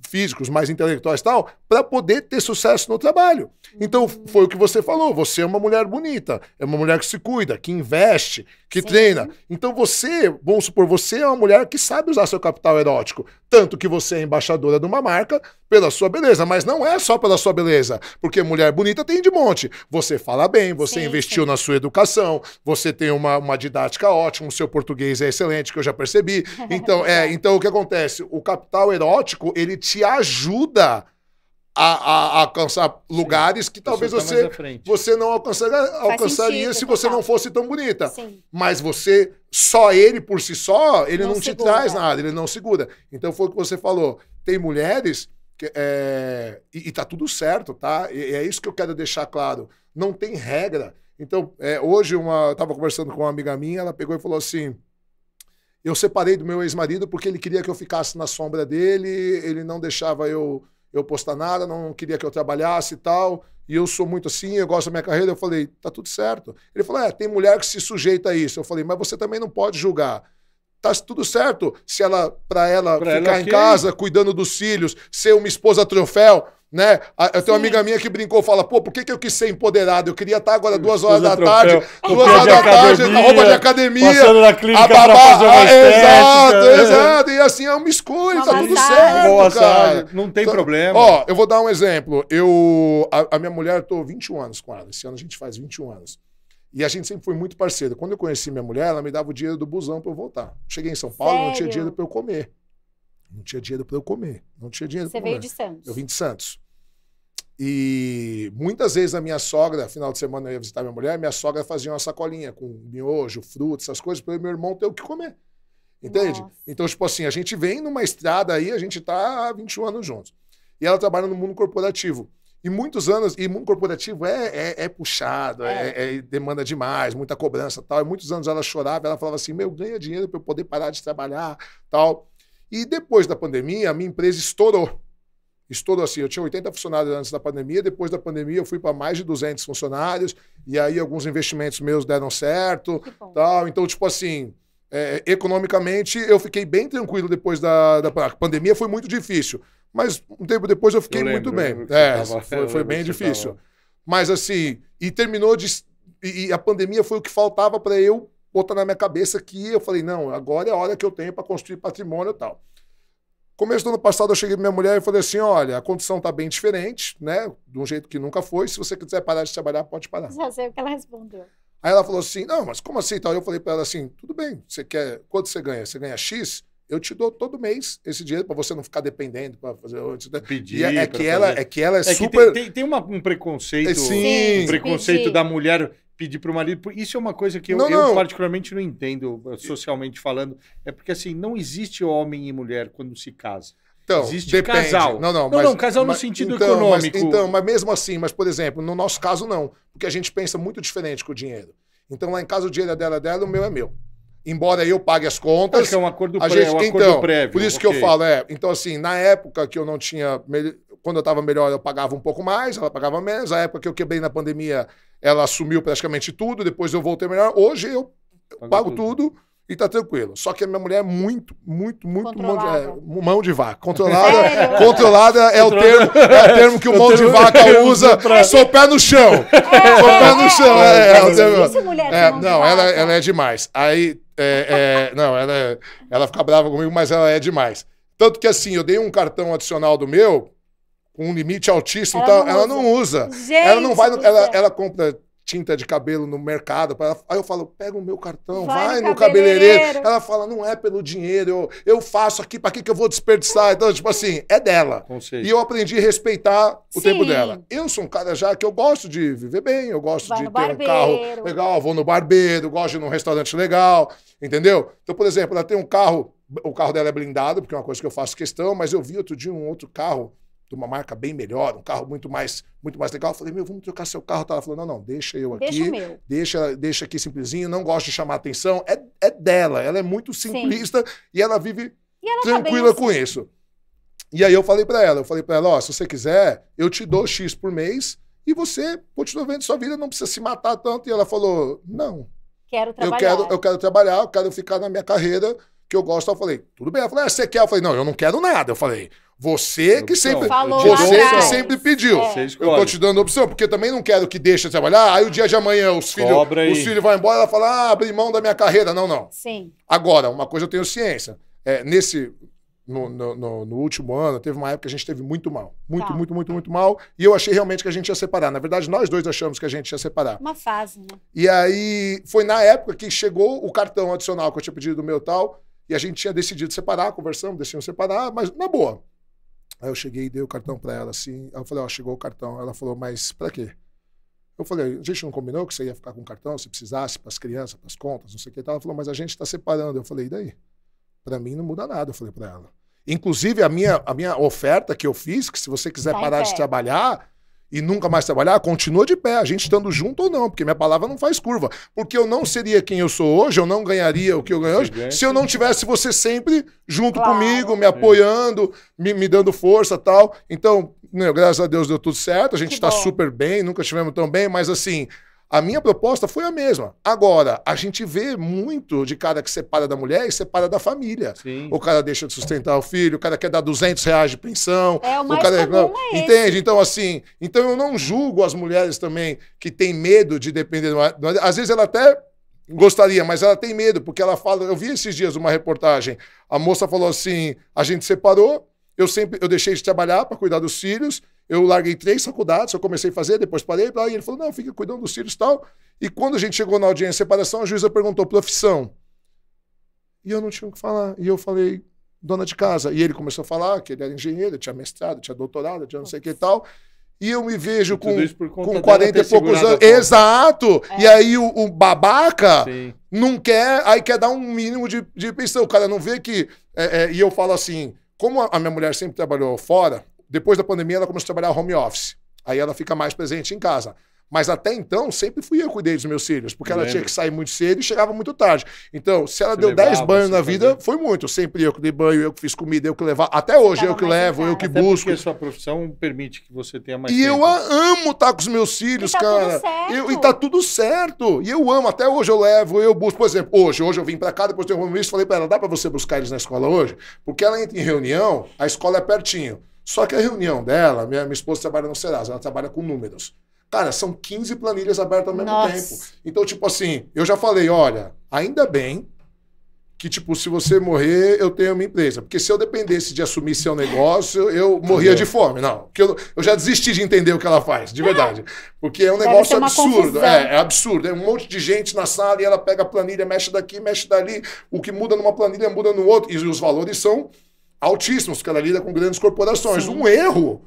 físicos, mais intelectuais e tal, para poder ter sucesso no trabalho. Então, foi o que você falou, você é uma mulher bonita, é uma mulher que se cuida, que investe, que treina. Então você, vamos supor, você é uma mulher que sabe usar seu capital erótico, tanto que você é embaixadora de uma marca pela sua beleza, mas não é só pela sua beleza, porque mulher bonita tem de monte. Você fala bem, você investiu na sua educação, você tem uma didática ótima, o seu português é excelente, que eu já percebi. Então o que acontece? O capital erótico, ele te ajuda a alcançar lugares que talvez você não alcançaria se você não fosse tão bonita. Mas você, só ele por si só, ele não te traz nada, ele não segura. Então foi o que você falou. Tem mulheres que, e tá tudo certo, tá? E é isso que eu quero deixar claro. Não tem regra. Então, hoje eu tava conversando com uma amiga minha, ela pegou e falou assim, eu separei do meu ex-marido porque ele queria que eu ficasse na sombra dele, ele não deixava eu postar nada, não queria que eu trabalhasse e tal, e eu sou muito assim, eu gosto da minha carreira. Eu falei, tá tudo certo. Ele falou, tem mulher que se sujeita a isso. Eu falei, mas você também não pode julgar. Tá tudo certo se para ela ficar em casa, cuidando dos filhos, ser uma esposa troféu, né? Eu tenho uma amiga minha que brincou, fala, pô, por que eu quis ser empoderado? Eu queria estar agora 2 horas da tarde, na roupa de academia, passando na clínica pra fazer uma estética. Exato, e assim é uma escolha, tá tudo certo, cara. Não tem problema. Ó, eu vou dar um exemplo. A minha mulher, eu tô 21 anos com ela, esse ano a gente faz 21 anos. E a gente sempre foi muito parceiro. Quando eu conheci minha mulher, ela me dava o dinheiro do busão pra eu voltar. Cheguei em São Paulo, não tinha dinheiro pra eu comer. Não tinha dinheiro pra eu comer. Não tinha dinheiro pra eu comer. Você veio de Santos? Eu vim de Santos. E muitas vezes a minha sogra, final de semana eu ia visitar minha mulher, minha sogra fazia uma sacolinha com miojo, frutas, essas coisas, para o meu irmão ter o que comer. Entende? Nossa. Então, tipo assim, a gente vem numa estrada aí, a gente tá há 21 anos juntos. E ela trabalha no mundo corporativo. E muitos anos, e mundo corporativo é puxado, demanda demais, muita cobrança e tal. E muitos anos ela chorava, ela falava assim, ganha dinheiro para eu poder parar de trabalhar tal. E depois da pandemia, a minha empresa estourou. Estourou assim, eu tinha 80 funcionários antes da pandemia, depois da pandemia eu fui para mais de 200 funcionários, e aí alguns investimentos meus deram certo, tal. Então, tipo assim, economicamente eu fiquei bem tranquilo depois da pandemia, foi muito difícil, mas um tempo depois eu fiquei muito bem. Foi bem difícil. Mas assim, e terminou e a pandemia foi o que faltava para eu botar na minha cabeça que eu falei, não, agora é a hora que eu tenho para construir patrimônio e tal. Começo do ano passado eu cheguei pra minha mulher e falei assim, olha, a condição tá bem diferente, né? De um jeito que nunca foi. Se você quiser parar de trabalhar, pode parar. Já sei o que ela respondeu. Aí ela falou assim, não, mas como assim? Então, eu falei pra ela assim, tudo bem, você quer, quanto você ganha? Você ganha X? Eu te dou todo mês esse dinheiro pra você não ficar dependendo, pra fazer antes. Pedir. E é que ela é super... Tem um preconceito. Sim. Um preconceito da mulher pedir para o marido. Isso é uma coisa que eu particularmente não entendo, socialmente falando. É porque, assim, não existe homem e mulher quando se casa. Então, existe depende. Casal. Não, casal no sentido econômico. Mas mesmo assim, por exemplo, no nosso caso não. Porque a gente pensa muito diferente com o dinheiro. Então, lá em casa, o dinheiro é dela, o meu é meu. Embora eu pague as contas... Acho que é um acordo prévio. Por isso que eu falo, então assim, na época que eu não tinha... Quando eu estava melhor, eu pagava um pouco mais, ela pagava menos. Na época que eu quebrei na pandemia, ela assumiu praticamente tudo, depois eu voltei melhor. Hoje eu pago tudo e tá tranquilo. Só que a minha mulher é muito mão de vaca. Controlada é o termo que o mão de vaca usa. Sou pé no chão. Sou pé no chão. Ela é demais. Aí, não, ela fica brava comigo, mas ela é demais. Tanto que assim, eu dei um cartão adicional do meu, com um limite altíssimo, ela não usa. Gente, ela não vai, ela compra tinta de cabelo no mercado. Aí eu falo, pega o meu cartão, vai no cabeleireiro. Ela fala, não é pelo dinheiro, eu faço aqui, pra que eu vou desperdiçar? Então, tipo assim, é dela. Conceito. E eu aprendi a respeitar o tempo dela. Eu sou um cara já que eu gosto de viver bem, eu gosto de ter um carro legal, vou no barbeiro, gosto de ir num restaurante legal, entendeu? Então, por exemplo, ela tem um carro, o carro dela é blindado, porque é uma coisa que eu faço questão, mas eu vi outro dia um outro carro de uma marca bem melhor, um carro muito mais legal. Eu falei, vamos trocar seu carro. Ela falou, não, deixa eu aqui. Deixa aqui simplesinho, não gosto de chamar atenção. É dela, ela é muito simplista e ela vive tranquila com isso. E aí eu falei pra ela, ó, se você quiser, eu te dou X por mês e você continua vendo sua vida, não precisa se matar tanto. E ela falou, não. Quero trabalhar. Eu quero trabalhar, eu quero ficar na minha carreira, que eu gosto. Eu falei, tudo bem. Ela falou, você quer? Eu falei, não, eu não quero nada. Eu falei, você que sempre pediu. Eu tô te dando opção, porque também não quero que deixe de trabalhar. Aí o dia de amanhã os filhos vão embora, ela fala, abri mão da minha carreira. Não. Sim. Agora, uma coisa eu tenho ciência. No último ano, teve uma época que a gente teve muito mal. Muito mal. E eu achei realmente que a gente ia separar. Na verdade, nós dois achamos que a gente ia separar. Uma fase, né? E aí, foi na época que chegou o cartão adicional que eu tinha pedido do meu tal, e a gente tinha decidido separar, conversamos, decidimos separar, mas na boa. Aí eu cheguei e dei o cartão pra ela, assim. Aí eu falei, ó, chegou o cartão. Ela falou, mas pra quê? Eu falei, a gente não combinou que você ia ficar com o cartão, se precisasse, pras crianças, pras contas, não sei o que. Ela falou, mas a gente tá separando. Eu falei, e daí? Pra mim não muda nada, eu falei pra ela. Inclusive, a minha oferta que eu fiz, que se você quiser parar de trabalhar e nunca mais trabalhar, continua de pé, a gente estando junto ou não, porque minha palavra não faz curva. Porque eu não seria quem eu sou hoje, eu não ganharia o que eu ganho hoje, se eu não tivesse você sempre junto comigo, me apoiando, me dando força e tal. Então, graças a Deus deu tudo certo, a gente está super bem, nunca estivemos tão bem, mas assim, a minha proposta foi a mesma. Agora, a gente vê muito de cara que separa da mulher e separa da família. Sim. O cara deixa de sustentar o filho, o cara quer dar R$200 de pensão. O mais comum é esse. Entende? Então, assim, eu não julgo as mulheres também que têm medo de depender do marido. Às vezes ela até gostaria, mas ela tem medo, porque ela fala... Eu vi esses dias uma reportagem, a moça falou assim, a gente separou, eu deixei de trabalhar para cuidar dos filhos, eu larguei 3 faculdades, eu comecei a fazer, depois parei, e ele falou, não, fica cuidando dos filhos e tal. E quando a gente chegou na audiência de separação, a juíza perguntou, profissão. E eu não tinha o que falar. E eu falei, dona de casa. E ele começou a falar que ele era engenheiro, tinha mestrado, tinha doutorado, tinha não sei o que e tal. E eu me vejo com 40 e poucos anos. Exato! E aí o babaca não quer, aí quer dar um mínimo de pensão. O cara não vê que... e eu falo assim, como a minha mulher sempre trabalhou fora, depois da pandemia ela começou a trabalhar home office. Aí ela fica mais presente em casa. Mas até então, sempre fui eu que cuidei dos meus filhos, porque ela tinha que sair muito cedo e chegava muito tarde. Então, se ela deu 10 banhos na vida, foi muito. Sempre eu que dei banho, eu que fiz comida, eu que levava. Até hoje, eu que levo, eu que busco. Porque a sua profissão permite que você tenha mais tempo. E eu amo estar com os meus filhos, cara. E tá tudo certo. E eu amo. Até hoje eu levo, eu busco. Por exemplo, hoje eu vim pra cá, depois tem um compromisso, falei pra ela, dá pra você buscar eles na escola hoje? Porque ela entra em reunião, a escola é pertinho. Só que a reunião dela, minha esposa trabalha no Serasa, ela trabalha com números. Cara, são 15 planilhas abertas ao mesmo tempo. Então, tipo assim, eu já falei, olha, ainda bem que, tipo, se você morrer, eu tenho uma empresa. Porque se eu dependesse de assumir seu negócio, eu morria de fome. Não, porque eu já desisti de entender o que ela faz, de verdade. Porque é um negócio absurdo. É absurdo. É um monte de gente na sala e ela pega a planilha, mexe daqui, mexe dali. O que muda numa planilha, muda no outro. E os valores são altíssimos, porque ela lida com grandes corporações. Sim. Um erro...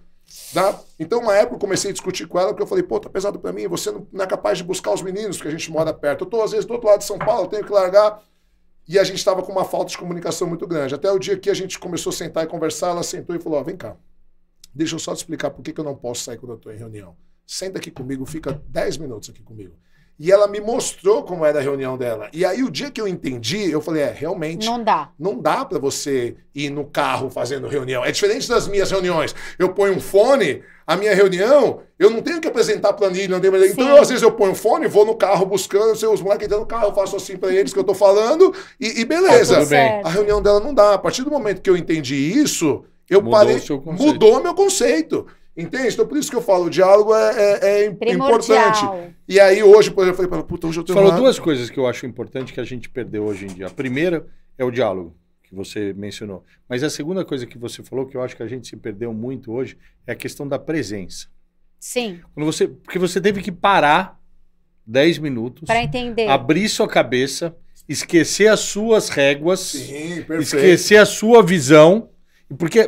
Tá? Então, uma época eu comecei a discutir com ela, porque eu falei, pô, tá pesado pra mim, você não é capaz de buscar os meninos, porque a gente mora perto. Eu tô, às vezes, do outro lado de São Paulo, eu tenho que largar. E a gente tava com uma falta de comunicação muito grande. Até o dia que a gente começou a sentar e conversar, ela sentou e falou, ó, vem cá, deixa eu só te explicar por que eu não posso sair quando eu tô em reunião. Senta aqui comigo, fica 10 minutos aqui comigo. E ela me mostrou como era a reunião dela. E aí, o dia que eu entendi, eu falei, realmente... Não dá. Não dá pra você ir no carro fazendo reunião. É diferente das minhas reuniões. Eu ponho um fone, a minha reunião, eu não tenho que apresentar planilha, não tenho... Então, às vezes, eu ponho um fone, vou no carro buscando, os moleques entram no carro, eu faço assim pra eles que eu tô falando, e beleza. Tudo bem. A reunião dela não dá. A partir do momento que eu entendi isso, mudou meu conceito. Entende? Então, por isso que eu falo, o diálogo é importante. E aí, hoje, por exemplo, eu falei para ela, puta, hoje eu tenho... Falou duas coisas que eu acho importante que a gente perdeu hoje em dia. A primeira é o diálogo, que você mencionou. Mas a segunda coisa que você falou, que eu acho que a gente se perdeu muito hoje, é a questão da presença. Sim. Porque você teve que parar 10 minutos... Para entender. Abrir sua cabeça, esquecer as suas réguas, sim, perfeito. Esquecer a sua visão...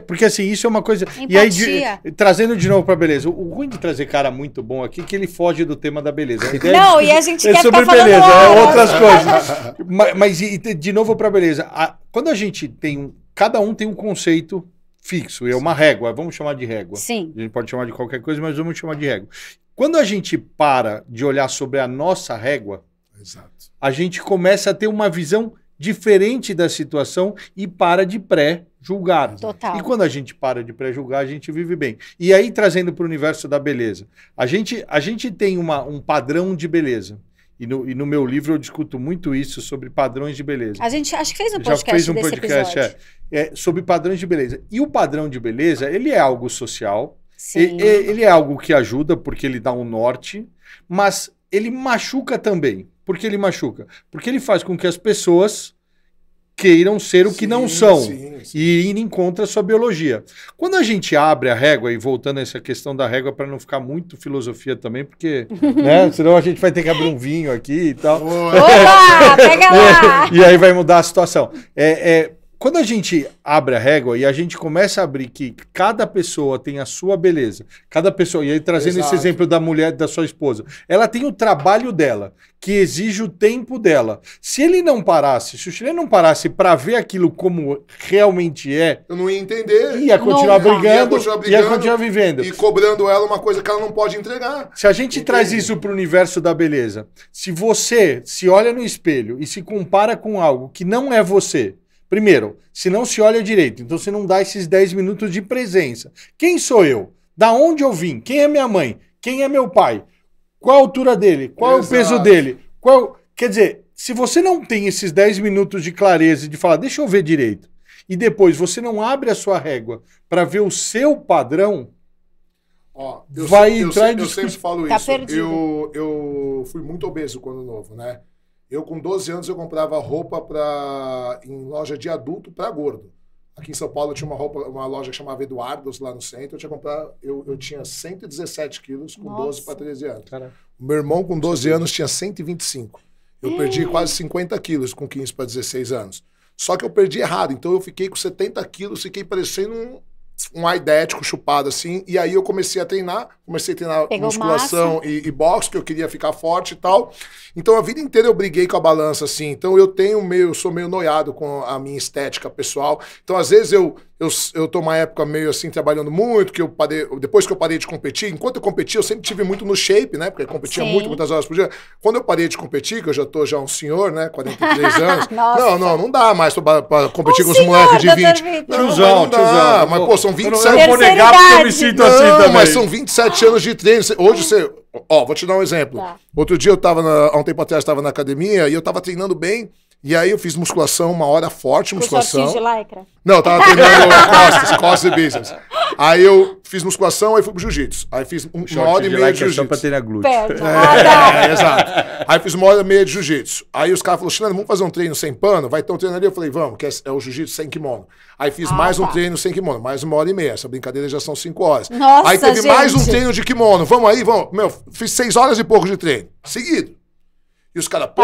Porque assim, isso é uma coisa... Empatia. E aí, trazendo de novo pra beleza, o ruim de trazer cara muito bom aqui é que ele foge do tema da beleza. Não, e a gente quer sobre ficar beleza, falando outras coisas. Mas de novo pra beleza, quando a gente tem cada um tem um conceito fixo, é uma régua, vamos chamar de régua. Sim. A gente pode chamar de qualquer coisa, mas vamos chamar de régua. Quando a gente para de olhar sobre a nossa régua, exato, a gente começa a ter uma visão diferente da situação e para de pré-julgar. Total. E quando a gente para de pré-julgar, a gente vive bem. E aí, trazendo para o universo da beleza, a gente tem um padrão de beleza. E no meu livro eu discuto muito isso sobre padrões de beleza. A gente acho que fez um podcast já fez um desse podcast episódio. Sobre padrões de beleza. E o padrão de beleza, ele é algo social. Sim. Ele é algo que ajuda porque ele dá um norte, mas ele machuca também. Por que ele machuca? Porque ele faz com que as pessoas queiram ser o que não são e irem contra a sua biologia. Quando a gente abre a régua, e voltando a essa questão da régua, para não ficar muito filosofia também, porque né, senão a gente vai ter que abrir um vinho aqui e tal. Opa, pega lá! E aí vai mudar a situação. Quando a gente abre a régua e a gente começa a abrir que cada pessoa tem a sua beleza, cada pessoa, e aí trazendo esse exemplo da mulher, da sua esposa, ela tem o trabalho dela, que exige o tempo dela. Se ele não parasse, se o chileno não parasse para ver aquilo como realmente é, eu não ia entender. Ia continuar brigando, ia continuar vivendo. E cobrando ela uma coisa que ela não pode entregar. Se a gente traz isso para o universo da beleza, se você se olha no espelho e se compara com algo que não é você, primeiro, se não se olha direito, então você não dá esses 10 minutos de presença. Quem sou eu? Da onde eu vim? Quem é minha mãe? Quem é meu pai? Qual a altura dele? Qual é o peso dele? Quer dizer, se você não tem esses 10 minutos de clareza e de falar, deixa eu ver direito, e depois você não abre a sua régua para ver o seu padrão, eu sempre falo isso. Perdido. Eu fui muito obeso quando novo, né? Eu, com 12 anos, eu comprava roupa em loja de adulto para gordo. Aqui em São Paulo, eu tinha uma loja que chamava Eduardo's, lá no centro. Eu tinha 117 quilos com 12 para 13 anos. Caramba. O meu irmão, com 12 anos, tinha 125. Eu perdi quase 50 quilos com 15 para 16 anos. Só que eu perdi errado. Então, eu fiquei com 70 quilos, fiquei parecendo um aidético chupado assim, e aí eu comecei a treinar musculação e boxe, que eu queria ficar forte e tal. Então a vida inteira eu briguei com a balança assim. Então eu sou meio noiado com a minha estética pessoal. Então às vezes eu eu tô uma época meio assim, trabalhando muito, que eu parei, depois que eu parei de competir, enquanto eu competia, eu sempre tive muito no shape, né? Porque eu competia muito, muitas horas por dia. Quando eu parei de competir, que eu já tô um senhor, né? 43 anos. não dá mais pra competir com os moleques de 20. Não dá, mas pô, são 27 anos. Eu vou negar porque eu me sinto assim também. Mas são 27 anos de treino. Hoje você... Ó, vou te dar um exemplo. Tá. Outro dia há um tempo atrás, eu tava na academia e eu tava treinando bem. E aí eu fiz musculação, uma hora forte, musculação. Com de lycra? Não, eu tava treinando costas e bíceps. Aí eu fiz musculação, aí fui pro jiu-jitsu. Aí fiz uma hora e meia de jiu-jitsu. Só pra treinar glúteo. Exato. Aí fiz uma hora e meia de jiu-jitsu. Aí os caras falaram, Chileno, vamos fazer um treino sem pano? Vai ter um treino ali? Eu falei, vamos, que é o jiu-jitsu sem kimono. Aí fiz mais um treino sem kimono, mais uma hora e meia. Essa brincadeira já são 5 horas. Nossa, aí teve mais um treino de kimono. Vamos aí, vamos. Meu, fiz 6 horas e pouco de treino. Seguido. E os caras, pô,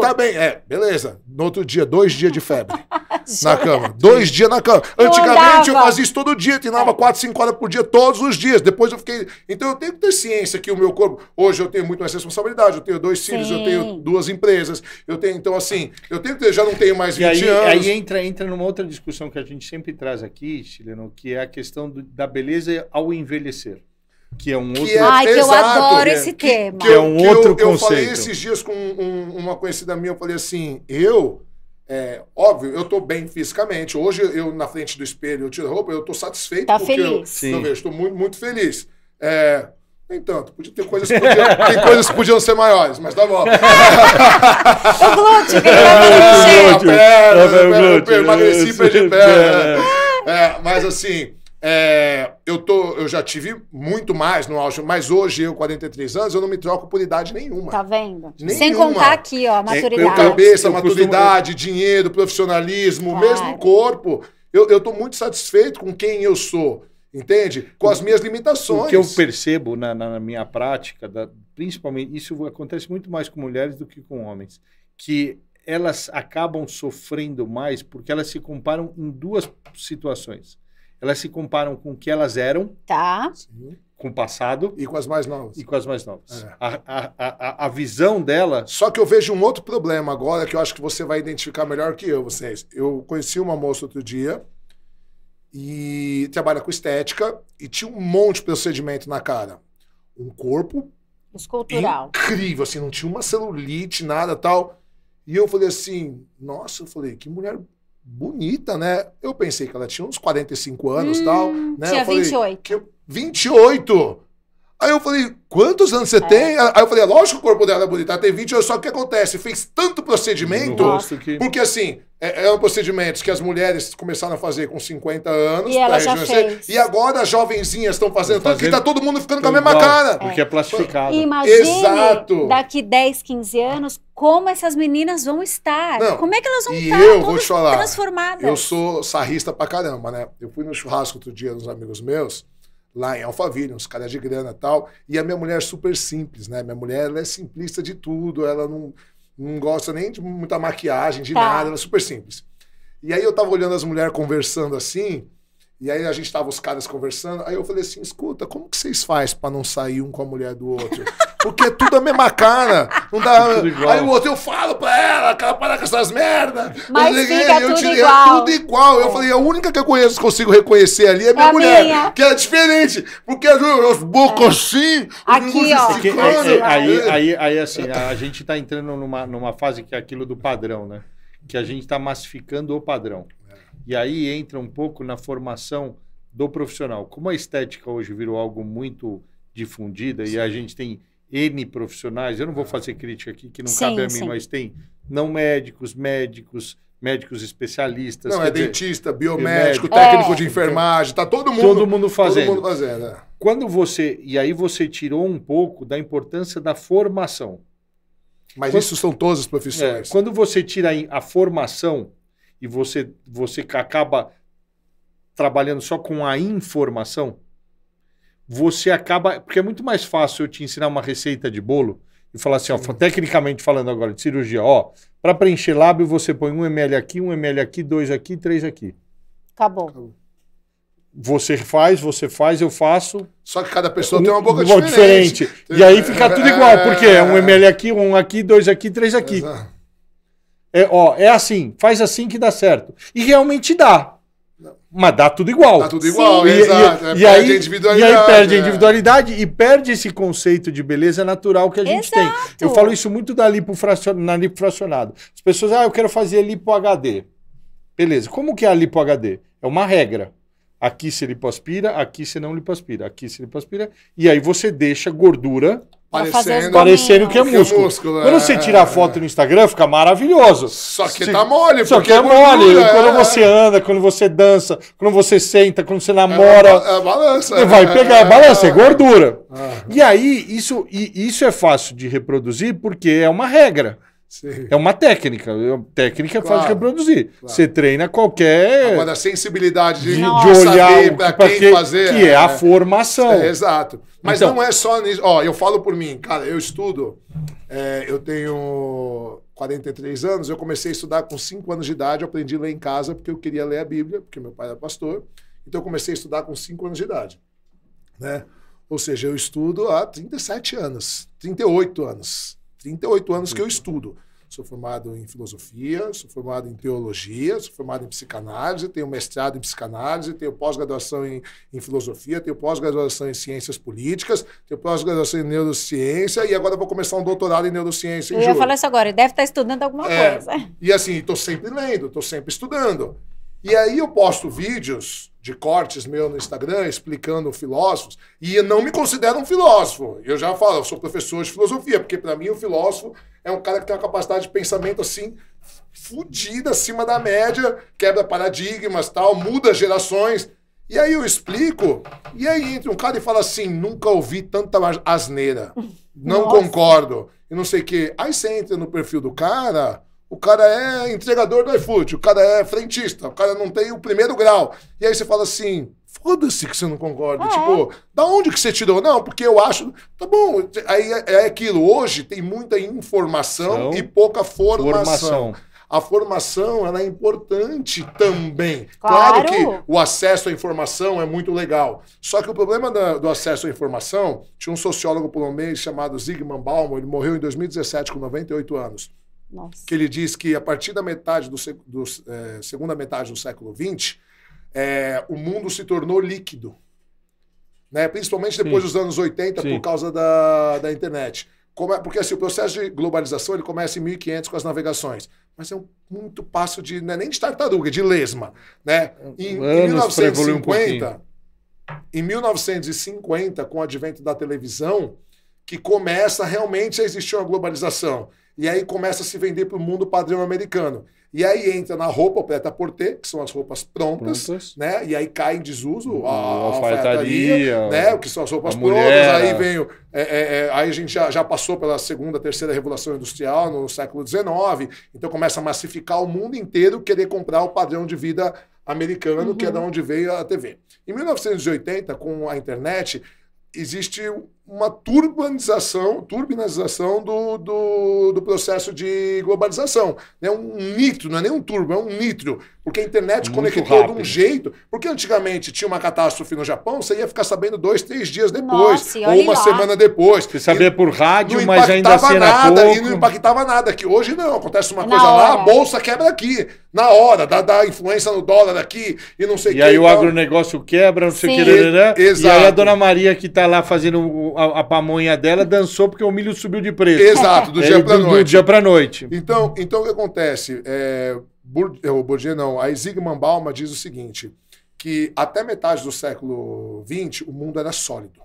tá bem. Beleza. No outro dia, 2 dias de febre. Na cama. 2 dias na cama. Antigamente eu fazia isso todo dia, treinava 4, 5 horas por dia, todos os dias. Depois eu fiquei... Então eu tenho que ter ciência que o meu corpo... Hoje eu tenho muito mais responsabilidade. Eu tenho 2 filhos, eu tenho 2 empresas. Eu tenho, então assim, já não tenho mais 20 anos. Aí entra numa outra discussão que a gente sempre traz aqui, Chileno, que é a questão da beleza ao envelhecer. Que é um outro... que eu adoro esse tema. Que é um outro conceito. Eu falei esses dias com uma conhecida minha, eu falei assim, óbvio, eu tô bem fisicamente. Hoje, eu na frente do espelho, eu tiro a roupa, eu tô satisfeito. Tá porque feliz. eu vejo, tô muito, muito feliz. Nem tanto, podia ter coisas que podiam ser maiores, mas tá bom. O glúteo, que ele vai glúteo. Eu emagreci, perdi perna. Mas assim... eu já tive muito mais no auge, mas hoje, eu, 43 anos, eu não me troco por idade nenhuma. Tá vendo? Nenhuma. Sem contar aqui, ó, a maturidade. Cabeça, maturidade, dinheiro, profissionalismo, mesmo corpo. Eu tô muito satisfeito com quem eu sou, entende? Com as minhas limitações. O que eu percebo na minha prática, principalmente, isso acontece muito mais com mulheres do que com homens, que elas acabam sofrendo mais porque elas se comparam em 2 situações. Elas se comparam com o que elas eram, com o passado. E com as mais novas. A visão dela... Só que eu vejo um outro problema agora que eu acho que você vai identificar melhor que vocês. Eu conheci uma moça outro dia e trabalha com estética e tinha um monte de procedimento na cara. Um corpo escultural. Incrível, assim, não tinha uma celulite, nada tal. E eu falei assim, nossa, que mulher... bonita, né? Eu pensei que ela tinha uns 45 anos e tal. Né? Tinha 28. 28? Aí eu falei, quantos anos você tem? Aí eu falei, lógico que o corpo dela é bonito, ela tem 20 anos, só que o que acontece? Fez tanto procedimento, porque assim, é um procedimento que as mulheres começaram a fazer com 50 anos. E ela já fez. E agora as jovenzinhas estão fazendo, tanto que tá todo mundo ficando com a mesma cara. Porque é plastificado. Imagine daqui 10, 15 anos, como essas meninas vão estar. Não, como é que elas vão estar? E eu vou te falar, transformadas. Eu sou sarrista pra caramba, né? Eu fui no churrasco outro dia dos amigos meus, lá em Alphaville, uns caras de grana e tal, e a minha mulher é super simples, né? Minha mulher, ela é simplista de tudo, ela não gosta nem de muita maquiagem, de nada, ela é super simples. E aí eu tava olhando as mulheres conversando assim, e aí a gente tava os caras conversando, aí eu falei assim, escuta, como que vocês fazem pra não sair um com a mulher do outro? Porque é tudo a mesma cara, não dá... Aí o outro, eu falo pra ela, que ela para com essas merdas. Mas fica tudo igual. É tudo igual. Eu falei, a única que eu conheço, consigo reconhecer ali é minha mulher, que é diferente, porque as bocas assim... Aqui, ó. Aí, assim, a gente tá entrando numa fase que é aquilo do padrão, né? Que a gente tá massificando o padrão. E aí entra um pouco na formação do profissional. Como a estética hoje virou algo muito difundida e a gente tem N profissionais, eu não vou fazer crítica aqui, que não cabe a mim, mas tem não médicos especialistas. Não, dentista, biomédico, técnico de enfermagem, tá todo mundo fazendo. Todo mundo fazendo. Quando e aí você tirou um pouco da importância da formação. Mas isso são todas as profissões. Quando você tira a formação e você acaba trabalhando só com a informação, você acaba... Porque é muito mais fácil eu te ensinar uma receita de bolo e falar assim, ó, tecnicamente falando agora, de cirurgia, ó, para preencher lábio você põe 1 ml aqui, 1 ml aqui, 2 aqui, 3 aqui. Acabou. Você faz, eu faço. Só que cada pessoa tem uma boca diferente. E aí fica tudo igual, porque é 1 ml aqui, 1 aqui, 2 aqui, 3 aqui. Exato. É assim, faz assim que dá certo. E realmente dá. Mas dá tudo igual. Dá tudo igual, e, exato. E aí perde a individualidade e perde esse conceito de beleza natural que a gente tem. Eu falo isso muito na lipo-fracionado. As pessoas, eu quero fazer lipo HD. Beleza, como que é a lipo HD? É uma regra. Aqui se lipoaspira, aqui se não lipoaspira, aqui se lipoaspira. E aí você deixa gordura... Parecendo que é músculo. Quando você tira a foto no Instagram, fica maravilhoso. Só que tá mole. Só que é mole. Quando você anda, quando você dança, quando você senta, quando você namora... É balança. Vai pegar, balança, é gordura. E aí, isso é fácil de reproduzir porque é uma regra. Sim. É uma técnica. Técnica é fácil de reproduzir. Claro. Você treina qualquer... Agora, a sensibilidade de olhar para quem fazer... Que é a formação. Exato. Mas então, não é só nisso. Eu falo por mim. Cara, eu estudo... eu tenho 43 anos. Eu comecei a estudar com 5 anos de idade. Eu aprendi a ler em casa porque eu queria ler a Bíblia, porque meu pai era pastor. Então, eu comecei a estudar com 5 anos de idade. Né? Ou seja, eu estudo há 37 anos. 38 anos. 38 anos que eu estudo. Sou formado em filosofia, sou formado em teologia, sou formado em psicanálise, tenho mestrado em psicanálise, tenho pós-graduação em filosofia, tenho pós-graduação em ciências políticas, tenho pós-graduação em neurociência e agora vou começar um doutorado em neurociência em julho. Eu ia falar isso agora, ele deve estar estudando alguma coisa. E assim, estou sempre lendo, estou sempre estudando. E aí eu posto vídeos de cortes meu no Instagram explicando filósofos e eu não me considero um filósofo. Eu já falo, eu sou professor de filosofia, porque para mim o filósofo é um cara que tem uma capacidade de pensamento assim fodida, acima da média, quebra paradigmas, tal, muda gerações. E aí eu explico, e aí entra um cara e fala assim, nunca ouvi tanta asneira, não concordo, e não sei o quê. Aí você entra no perfil do cara... O cara é entregador do iFood, o cara é frentista, o cara não tem o primeiro grau. E aí você fala assim, foda-se que você não concorda. Tipo, da onde que você tirou? Não, porque eu acho... Tá bom, aí é aquilo. Hoje tem muita informação e pouca formação. A formação, ela é importante também. Claro que o acesso à informação é muito legal. Só que o problema do acesso à informação, tinha um sociólogo polonês chamado Zygmunt Bauman, ele morreu em 2017 com 98 anos. Nossa. Que ele diz que a partir da metade segunda metade do século XX, o mundo se tornou líquido. Né? Principalmente depois dos anos 80, por causa da internet. Porque assim, o processo de globalização ele começa em 1500 com as navegações. Mas é muito passo de... Não é nem de tartaruga, é de lesma. Né? Em 1950, com o advento da televisão, que começa realmente a existir uma globalização. E aí começa a se vender para o mundo padrão americano. E aí entra na roupa, o prêt-à-porter, que são as roupas prontas, né? E aí cai em desuso a alfaiataria, né? Que são as roupas prontas. Aí vem aí a gente já passou pela segunda, terceira revolução industrial no século XIX. Então começa a massificar o mundo inteiro querer comprar o padrão de vida americano, que é da onde veio a TV. Em 1980, com a internet, existe uma turbinização do processo de globalização. É um nitro, não é nem um turbo, é um nitro. Porque a internet conectou de um jeito... Porque antigamente tinha uma catástrofe no Japão, você ia ficar sabendo 2, 3 dias depois, ou uma semana depois. Você sabia por rádio, mas ainda assim era pouco. E não impactava nada. Que hoje não, acontece uma coisa lá, a bolsa quebra aqui, na hora, dá influência no dólar aqui, e não sei o que. E aí o agronegócio quebra, não sei o que. E aí a dona Maria que tá lá fazendo a pamonha dela dançou porque o milho subiu de preço. Exato, do dia pra noite. Do dia pra noite. Então o que acontece? O Bourdieu não, a Zygmunt Bauman diz o seguinte, que até metade do século XX o mundo era sólido.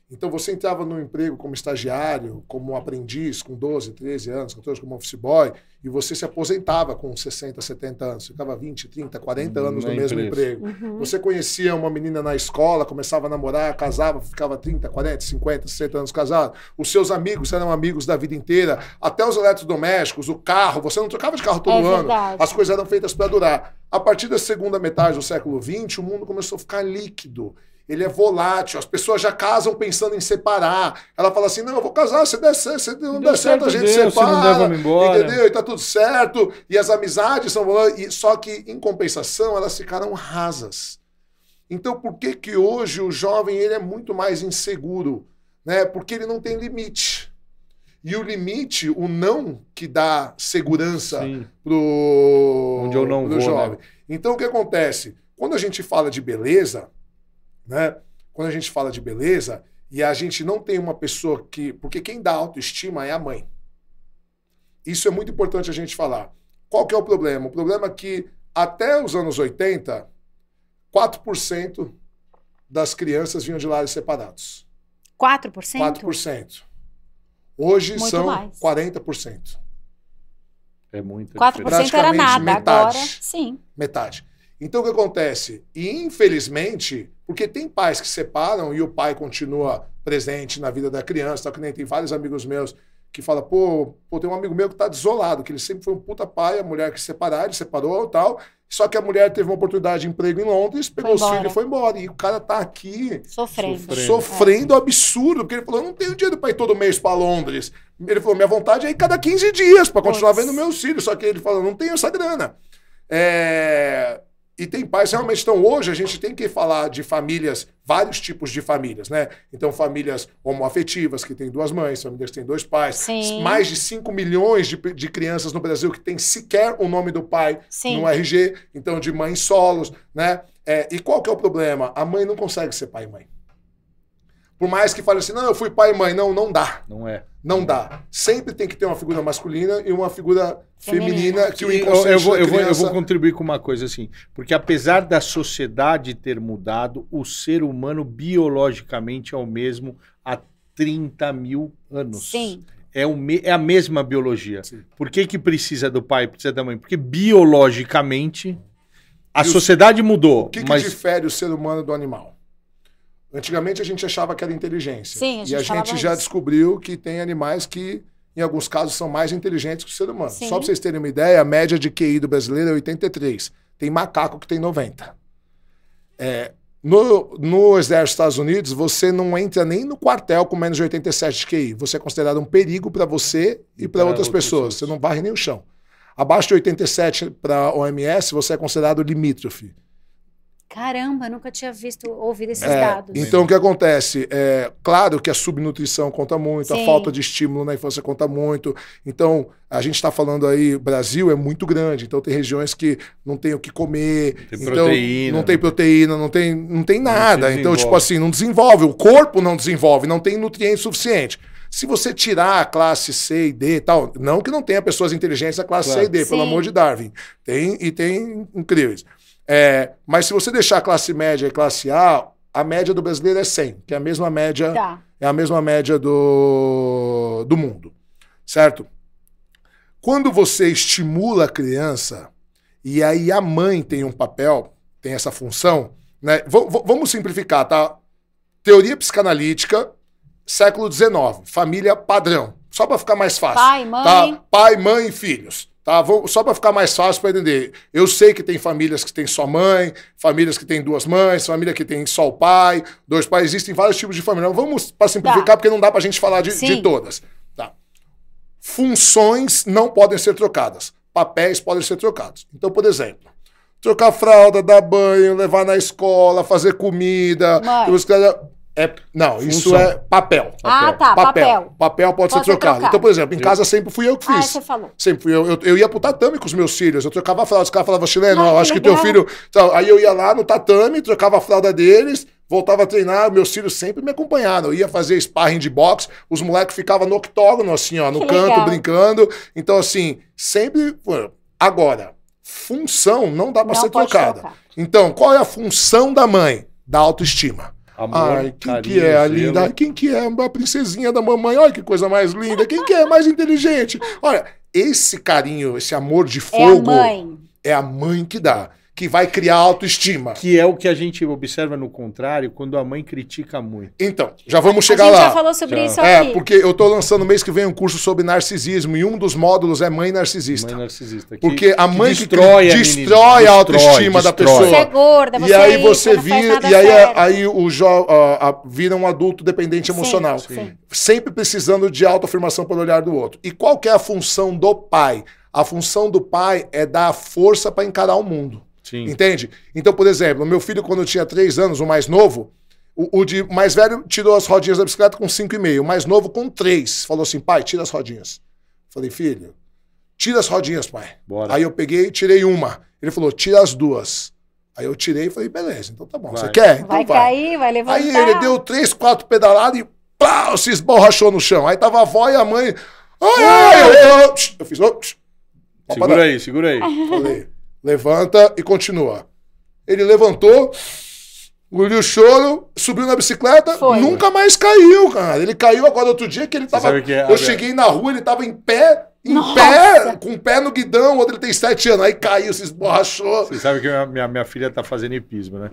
Então você entrava num emprego como estagiário, como aprendiz, com 12, 13 anos, 14 como office boy, e você se aposentava com 60, 70 anos. Ficava 20, 30, 40 anos no mesmo emprego. Você conhecia uma menina na escola, começava a namorar, casava, ficava 30, 40, 50, 60 anos casado. Os seus amigos eram amigos da vida inteira. Até os eletrodomésticos, o carro, você não trocava de carro todo ano. Verdade. As coisas eram feitas para durar. A partir da segunda metade do século XX, o mundo começou a ficar líquido. Ele é volátil, as pessoas já casam pensando em separar. Ela fala assim, não, eu vou casar, se não der certo, a gente separa, entendeu? E tá tudo certo, e as amizades são... Só que, em compensação, elas ficaram rasas. Então, por que hoje o jovem ele é muito mais inseguro? Né? Porque ele não tem limite. E o limite, o não que dá segurança pro jovem. Né? Então, o que acontece? quando a gente fala de beleza, né? Quando a gente fala de beleza e a gente não tem uma pessoa que... Porque quem dá autoestima é a mãe. Isso é muito importante a gente falar. Qual que é o problema? O problema é que até os anos 80, 4% das crianças vinham de lares separados. 4%? 4%. Hoje muito são mais. 40%. É muito 4% era nada, metade, agora sim. Metade. Então o que acontece? E infelizmente, porque tem pais que separam e o pai continua presente na vida da criança, tá? Que nem tem vários amigos meus que falam, pô, tem um amigo meu que tá desolado, que ele sempre foi um puta pai, a mulher que ele separou e tal, só que a mulher teve uma oportunidade de emprego em Londres, pegou os filhos e foi embora. E o cara tá aqui sofrendo absurdo, porque ele falou, eu não tenho dinheiro pra ir todo mês pra Londres. Ele falou, minha vontade é ir cada 15 dias pra continuar vendo meus filhos, só que ele falou, não tenho essa grana. E tem pais realmente, então hoje a gente tem que falar de famílias, vários tipos de famílias, né? Então famílias homoafetivas, que tem 2 mães, famílias que tem 2 pais, sim. Mais de 5 milhões de crianças no Brasil que tem sequer o nome do pai sim. No RG, então de mães solos, né? E qual que é o problema? A mãe não consegue ser pai e mãe. Por mais que fale assim, não, eu fui pai e mãe, não dá. Não dá. Sempre tem que ter uma figura masculina e uma figura feminina que o inconsciente eu vou contribuir com uma coisa assim, porque apesar da sociedade ter mudado, o ser humano biologicamente é o mesmo há 30 mil anos. Sim. É a mesma biologia. Sim. Por que precisa do pai, precisa da mãe? Porque biologicamente a sociedade mudou. O que difere o ser humano do animal? Antigamente a gente achava que era inteligência. Sim, e a gente já descobriu que tem animais que, em alguns casos, são mais inteligentes que o ser humano. Sim. Só para vocês terem uma ideia, a média de QI do brasileiro é 83. Tem macaco que tem 90. No exército dos Estados Unidos, você não entra nem no quartel com menos de 87 de QI. Você é considerado um perigo para você e para outras pessoas. Você não varre nem o chão. Abaixo de 87 para a OMS, você é considerado limítrofe. Caramba, nunca tinha ouvido esses dados. Então, o que acontece? Claro que a subnutrição conta muito, sim. A falta de estímulo na infância conta muito. Então, a gente está falando aí, o Brasil é muito grande, então tem regiões que não tem o que comer, não tem proteína, não tem nada. Então, tipo assim, não desenvolve, o corpo não desenvolve, não tem nutriente suficiente. Se você tirar a classe C e D e tal, não que não tenha pessoas inteligentes da classe C e D, sim. Pelo amor de Darwin. Tem incríveis. Mas se você deixar a classe média e classe A média do brasileiro é 100, que é a mesma média, do mundo, certo? Quando você estimula a criança, e aí a mãe tem um papel, tem essa função, né? Vamos simplificar, tá? Teoria psicanalítica, século XIX, família padrão, só para ficar mais fácil. Pai, mãe. Tá? Pai, mãe e filhos. Tá, só para ficar mais fácil para entender. Eu sei que tem famílias que tem só mãe, famílias que tem 2 mães, família que tem só o pai, 2 pais. Existem vários tipos de família. Vamos para simplificar, porque não dá para a gente falar de todas. Tá. Funções não podem ser trocadas. Papéis podem ser trocados. Então, por exemplo, trocar fralda, dar banho, levar na escola, fazer comida. Não, isso é papel. Ah, tá, papel. Papel pode ser trocado. Então, por exemplo, em casa sempre fui eu que fiz. Você falou. Sempre fui eu. Eu ia pro tatame com os meus filhos. Eu trocava a fralda. Os caras falavam, chileno, eu acho que teu filho... Aí eu ia lá no tatame, trocava a fralda deles, voltava a treinar. Meus filhos sempre me acompanharam. Eu ia fazer sparring de boxe. Os moleques ficavam no octógono, assim, ó, no canto, brincando. Então, assim, sempre... Agora, função não dá pra ser trocada. Então, qual é a função da mãe? Da autoestima. Amor, quem que é a linda? Ai, quem que é a princesinha da mamãe? Olha que coisa mais linda. Quem que é mais inteligente? Olha, esse carinho, esse amor de fogo é a mãe que dá, que vai criar autoestima. Que é o que a gente observa no contrário quando a mãe critica muito. Então, já vamos chegar lá. A gente já falou sobre isso aqui. Porque eu tô lançando mês que vem um curso sobre narcisismo e um dos módulos é mãe narcisista. Mãe narcisista. Porque a mãe que destrói a autoestima da pessoa. Você é gorda, e aí você vira, e aí vira um adulto dependente emocional. Sim. Sempre precisando de autoafirmação pelo olhar do outro. E qual que é a função do pai? A função do pai é dar força para encarar o mundo. Sim. Entende? Então, por exemplo, meu filho, quando eu tinha 3 anos, o mais novo, o mais velho tirou as rodinhas da bicicleta com 5,5. O mais novo com 3. Falou assim, pai, tira as rodinhas. Falei, filho, tira as rodinhas, pai. Bora. Aí eu peguei e tirei uma. Ele falou, tira as 2. Aí eu tirei e falei, beleza, então tá bom. Você quer? Então vai cair, vai levantar. Aí ele deu 3, 4 pedaladas e pá, se esborrachou no chão. Aí tava a avó e a mãe. Eu fiz, segura aí. Falei, levanta e continua. Ele levantou, engoliu o choro, subiu na bicicleta, nunca mais caiu, cara. Ele caiu agora outro dia que ele tava. Eu cheguei na rua, ele tava em pé, com o pé no guidão, outro ele tem 7 anos. Aí caiu, se esborrachou. Você sabe que minha filha tá fazendo hipismo, né?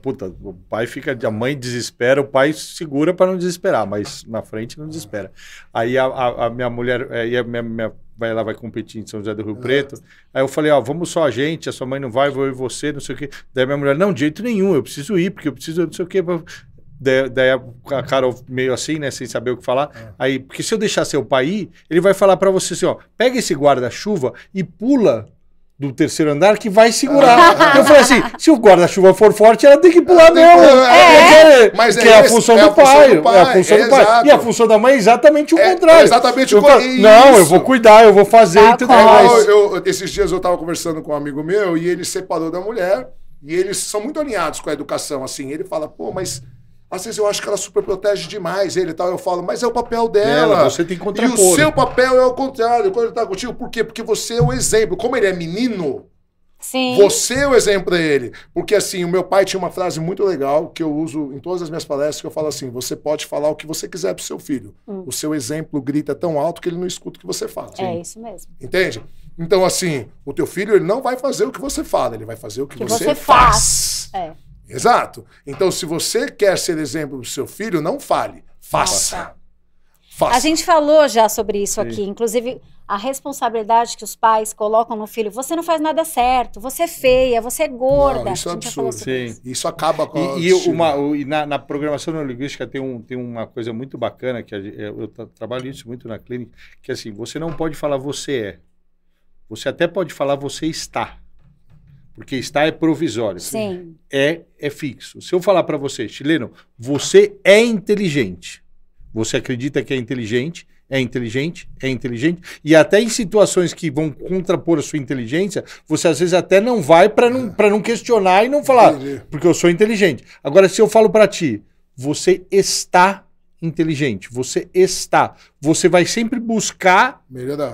Puta, o pai fica, a mãe desespera, o pai segura pra não desesperar, mas na frente não desespera. Aí a minha mulher, ela vai competir em São José do Rio Preto. Aí eu falei, vamos só a gente, a sua mãe não vai, vou eu e você, não sei o quê. Daí minha mulher, não, de jeito nenhum, eu preciso ir, porque eu preciso, não sei o quê. Daí a Carol meio assim, né, sem saber o que falar. Aí, porque se eu deixar seu pai ir, ele vai falar pra você assim, pega esse guarda-chuva e pula do 3º andar que vai segurar. Eu falei assim, se o guarda-chuva for forte, ela tem que pular mesmo. Mas é a função do pai. É a função do pai. E a função da mãe é exatamente o contrário. Exatamente o contrário. Não, eu vou cuidar, eu vou fazer e tudo mais. Esses dias eu tava conversando com um amigo meu e ele separou da mulher e eles são muito alinhados com a educação, assim. Ele fala, pô, mas às vezes eu acho que ela super protege demais ele e tal. Eu falo, mas é o papel dela. Você tem que contrapor. E o seu papel é o contrário. Quando ele tá contigo, por quê? Porque você é o exemplo. Como ele é menino, sim, você é o exemplo pra ele. Porque assim, o meu pai tinha uma frase muito legal que eu uso em todas as minhas palestras, que eu falo assim, você pode falar o que você quiser pro seu filho. O seu exemplo grita tão alto que ele não escuta o que você fala. É isso mesmo. Entende? Então assim, o teu filho ele não vai fazer o que você fala, ele vai fazer o que você faz. Exato. Então, se você quer ser exemplo do seu filho, não fale. Faça. A gente falou já sobre isso aqui. Inclusive, a responsabilidade que os pais colocam no filho. Você não faz nada certo. Você é feia. Você é gorda. Não, isso é absurdo. Isso acaba com na programação neurolinguística tem uma coisa muito bacana, que eu trabalho isso muito na clínica, que assim, você não pode falar você é. Você até pode falar você está. Porque está é provisório. Sim. É fixo. Se eu falar para você, chileno, você é inteligente. Você acredita que é inteligente, e até em situações que vão contrapor a sua inteligência, você às vezes até não vai para não questionar e não falar, porque eu sou inteligente. Agora, se eu falo para ti, você está inteligente, você vai sempre buscar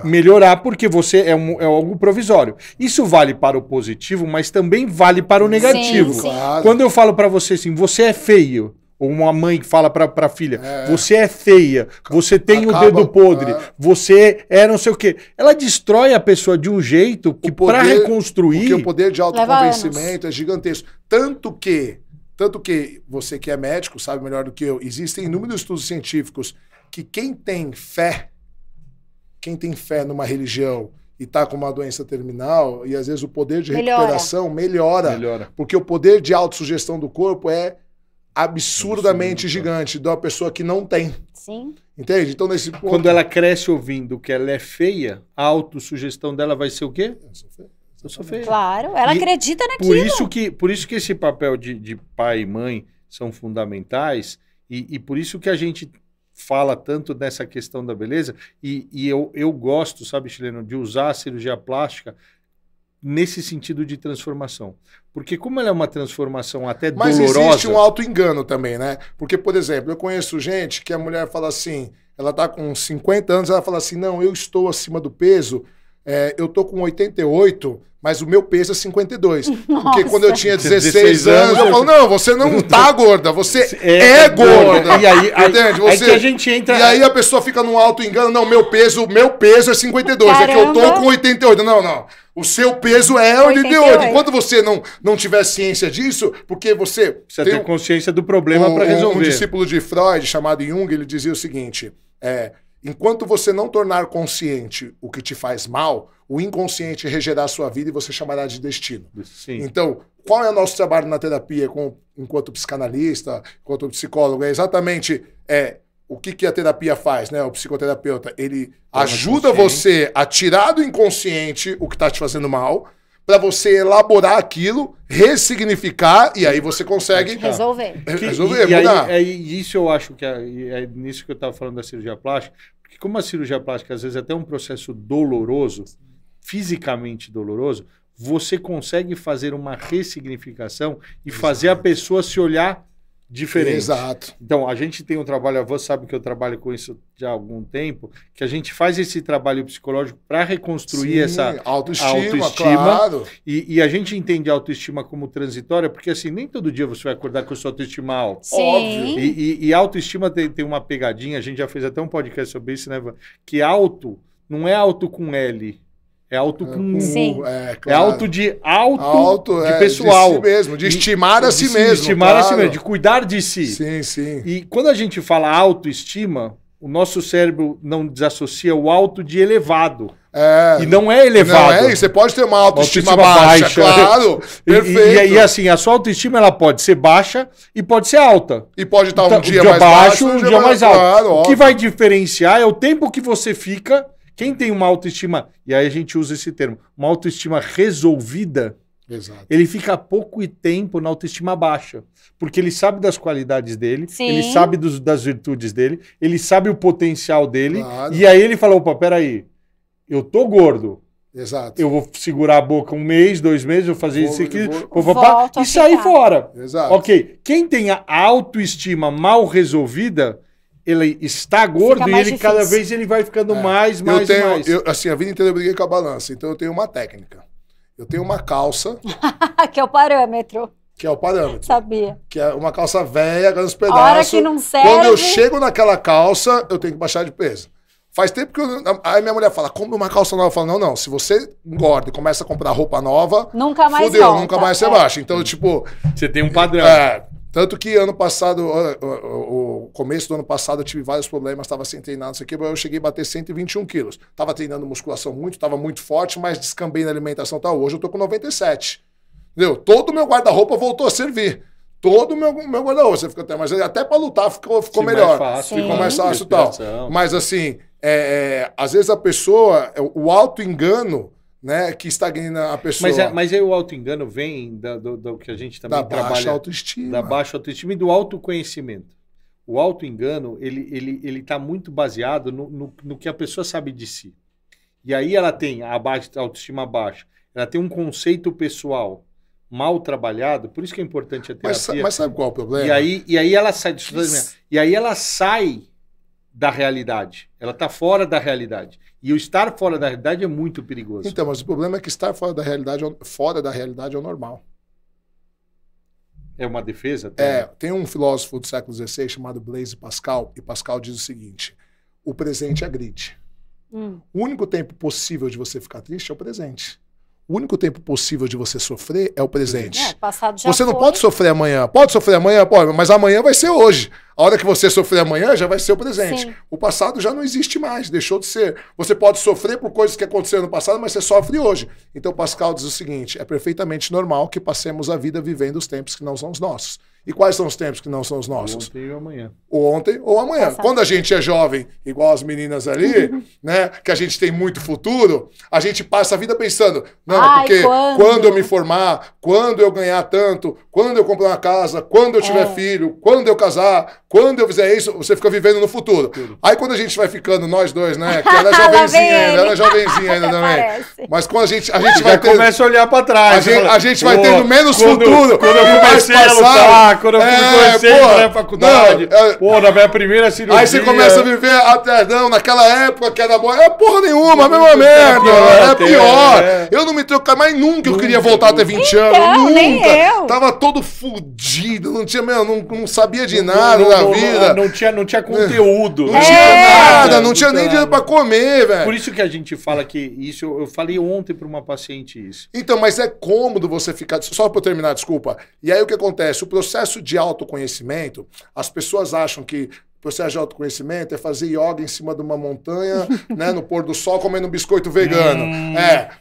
melhorar porque você é algo provisório. Isso vale para o positivo, mas também vale para o negativo. Sim. Quando eu falo para você assim, você é feio, ou uma mãe que fala para a filha, você é feia, você tem o dedo podre, você é não sei o quê. Ela destrói a pessoa de um jeito que para reconstruir... Porque o poder de autoconvencimento é gigantesco. Tanto que você que é médico sabe melhor do que eu, existem inúmeros estudos científicos que quem tem fé numa religião e está com uma doença terminal, e às vezes o poder de recuperação melhora. Porque o poder de autossugestão do corpo é absurdamente gigante da pessoa que não tem. Sim. Entende? Então, nesse ponto... Quando ela cresce ouvindo que ela é feia, a autossugestão dela vai ser o quê? Eu sou feia. Claro, ela acredita naquilo. Por isso que esse papel de pai e mãe são fundamentais, e por isso que a gente fala tanto dessa questão da beleza, e eu gosto, sabe, chileno, de usar a cirurgia plástica nesse sentido de transformação. Porque como ela é uma transformação até dolorosa... Mas existe um auto-engano também, né? Porque, por exemplo, eu conheço gente que a mulher fala assim, ela tá com 50 anos, ela fala assim, não, eu estou acima do peso, eu tô com 88, mas o meu peso é 52. Nossa. Porque quando eu tinha 16 anos, eu falo, não, você não tá gorda, você é gorda. E aí, entende? Aí que a gente entra... E aí a pessoa fica num auto-engano, não, meu peso é 52, Caramba. é que eu tô com 88. Não. O seu peso é 88. Enquanto você não tiver ciência disso, porque você precisa ter consciência do problema para resolver. Um discípulo de Freud, chamado Jung, ele dizia o seguinte, enquanto você não tornar consciente o que te faz mal, o inconsciente regerá a sua vida e você chamará de destino. Sim. Então, qual é o nosso trabalho na terapia enquanto psicanalista, enquanto psicólogo? É exatamente o que a terapia faz, né? O psicoterapeuta, ele ajuda você a tirar do inconsciente o que está te fazendo mal, para você elaborar aquilo, ressignificar, e aí você consegue resolver, mudar. Isso eu acho que é nisso que eu estava falando da cirurgia plástica, porque como a cirurgia plástica às vezes é até um processo doloroso, fisicamente doloroso, você consegue fazer uma ressignificação e fazer a pessoa se olhar diferente. Exato. Então, a gente tem um trabalho, você sabe que eu trabalho com isso já há algum tempo, que a gente faz esse trabalho psicológico para reconstruir essa autoestima. Claro. E a gente entende a autoestima como transitória, porque assim, nem todo dia você vai acordar com a sua autoestima alta. Sim. Óbvio. E autoestima tem uma pegadinha, a gente já fez até um podcast sobre isso, né, Ivan? Que auto não é auto com L. É auto com U. Sim. Claro. É auto de pessoal. De si mesmo, de estimar a si mesmo. De estimar a si mesmo, de cuidar de si. Sim, sim. E quando a gente fala autoestima, o nosso cérebro não desassocia o alto de elevado. E não é elevado. Não é, você pode ter uma autoestima baixa, claro. Perfeito. E assim, a sua autoestima ela pode ser baixa e pode ser alta. E pode estar então, um dia mais baixo, um dia mais alto. Claro, o que vai diferenciar é o tempo que você fica. Quem tem uma autoestima, e aí a gente usa esse termo, uma autoestima resolvida, exato, ele fica pouco tempo na autoestima baixa. Porque ele sabe das qualidades dele, Sim. ele sabe das virtudes dele, ele sabe o potencial dele, claro, e aí ele fala, opa, peraí, eu tô gordo. Exato. Eu vou segurar a boca 1 mês, 2 meses, vou fazer isso aqui, volto e sair fora. Exato. Ok, quem tem a autoestima mal resolvida, ele está gordo e ele difícil. cada vez ele vai ficando mais. Assim, a vida inteira eu briguei com a balança, então eu tenho uma técnica. Eu tenho uma calça... que é o parâmetro. Que é o parâmetro. Sabia. Que é uma calça velha, ganha uns pedaços. A hora que não serve... Quando eu chego naquela calça, eu tenho que baixar de peso. Faz tempo que aí minha mulher fala, compra uma calça nova. Eu falo, não, se você engorda e começa a comprar roupa nova... Nunca mais fudeu, volta. nunca mais você baixa. Então, tipo... Você tem um padrão. Tanto que ano passado, o começo do ano passado, eu tive vários problemas, estava sem treinar, não sei o quê, mas eu cheguei a bater 121 quilos. Tava treinando musculação muito, tava muito forte, mas descambei na alimentação, tá? Hoje eu tô com 97. Entendeu? Todo o meu guarda-roupa voltou a servir. Todo o meu guarda-roupa. Você fica até para lutar ficou melhor. Ficou mais fácil e tal. Mas assim, às vezes a pessoa, o auto-engano, né, que estagna a pessoa. Mas aí o auto-engano vem do que a gente também trabalha. Da baixa autoestima. Da baixa autoestima e do autoconhecimento. O auto-engano, ele tá muito baseado no que a pessoa sabe de si. E aí ela tem a autoestima baixa. Ela tem um conceito pessoal mal trabalhado, por isso que é importante a terapia. Mas sabe qual é o problema? E aí ela sai... E aí ela sai da realidade. Ela está fora da realidade. E o estar fora da realidade é muito perigoso. Então, mas o problema é que estar fora da realidade é o normal. É uma defesa? Tem um filósofo do século XVI chamado Blaise Pascal, e Pascal diz o seguinte, o presente agride. O único tempo possível de você ficar triste é o presente. O único tempo possível de você sofrer é o presente. Passado já você não foi. pode sofrer amanhã. Pode sofrer amanhã? Pode, mas amanhã vai ser hoje. A hora que você sofrer amanhã já vai ser o presente. Sim. O passado já não existe mais, deixou de ser. Você pode sofrer por coisas que aconteceram no passado, mas você sofre hoje. Então Pascal diz o seguinte, é perfeitamente normal que passemos a vida vivendo os tempos que não são os nossos. E quais são os tempos que não são os nossos? Ontem ou amanhã. Ontem ou amanhã. Quando a gente é jovem, igual as meninas ali, né, que a gente tem muito futuro, a gente passa a vida pensando, porque quando eu me formar, quando eu ganhar tanto, quando eu comprar uma casa, quando eu tiver filho, quando eu casar, quando eu fizer isso, você fica vivendo no futuro. Aí quando a gente vai ficando, nós dois, né, que ela é jovenzinha ainda também. Mas quando a gente vai ter... começa a olhar pra trás. A gente vai tendo menos futuro. Quando eu comecei a lutar, quando eu comecei na faculdade, na minha primeira cirurgia. Aí você começa a viver até, naquela época que era boa. É porra nenhuma, a mesma merda. É pior. Eu não me trocar mais nunca. Eu queria voltar a ter 20 anos. Nunca. Nem eu. Tava todo fudido. Não tinha, não sabia de nada da vida. Não tinha conteúdo. Não tinha nada. Não tinha nem dinheiro pra comer, velho. Por isso que a gente fala que isso. Eu falei ontem pra uma paciente isso. Então, mas é cômodo você ficar. Só pra eu terminar, desculpa. E aí o que acontece? O processo de autoconhecimento, as pessoas acham que o processo de autoconhecimento é fazer yoga em cima de uma montanha, né, no pôr do sol, comendo um biscoito vegano.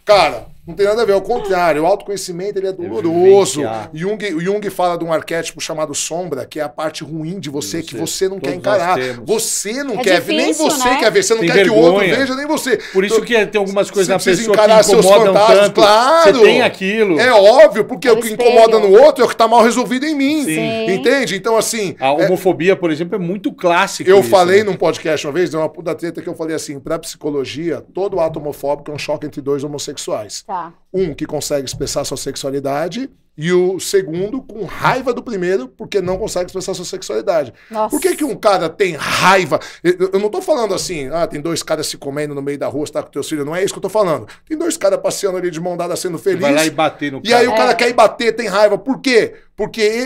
Cara, não tem nada a ver, ao contrário, o autoconhecimento ele é doloroso. Jung fala de um arquétipo chamado sombra, que é a parte ruim de você, que você não quer encarar. Você não quer ver, nem você quer ver, você não quer que o outro veja, nem você. Por isso que tem algumas coisas na pessoa encarar que incomodam tanto. Claro. Você tem aquilo. É óbvio, porque o que incomoda no outro é o que está mal resolvido em mim. Sim. Entende? Então, assim... A homofobia, por exemplo, é muito clássica. Eu falei num podcast uma vez, deu uma puta treta que eu falei assim, pra psicologia, todo ato homofóbico é um choque entre dois homossexuais. Tá. Um que consegue expressar sua sexualidade e o segundo com raiva do primeiro porque não consegue expressar sua sexualidade. Nossa. Por que um cara tem raiva? Eu não tô falando assim, tem 2 caras se comendo no meio da rua, você tá com teus filhos. Não é isso que eu tô falando. Tem 2 caras passeando ali de mão dada sendo feliz. Vai lá e bater no cara. E aí o cara quer ir bater, tem raiva. Por quê?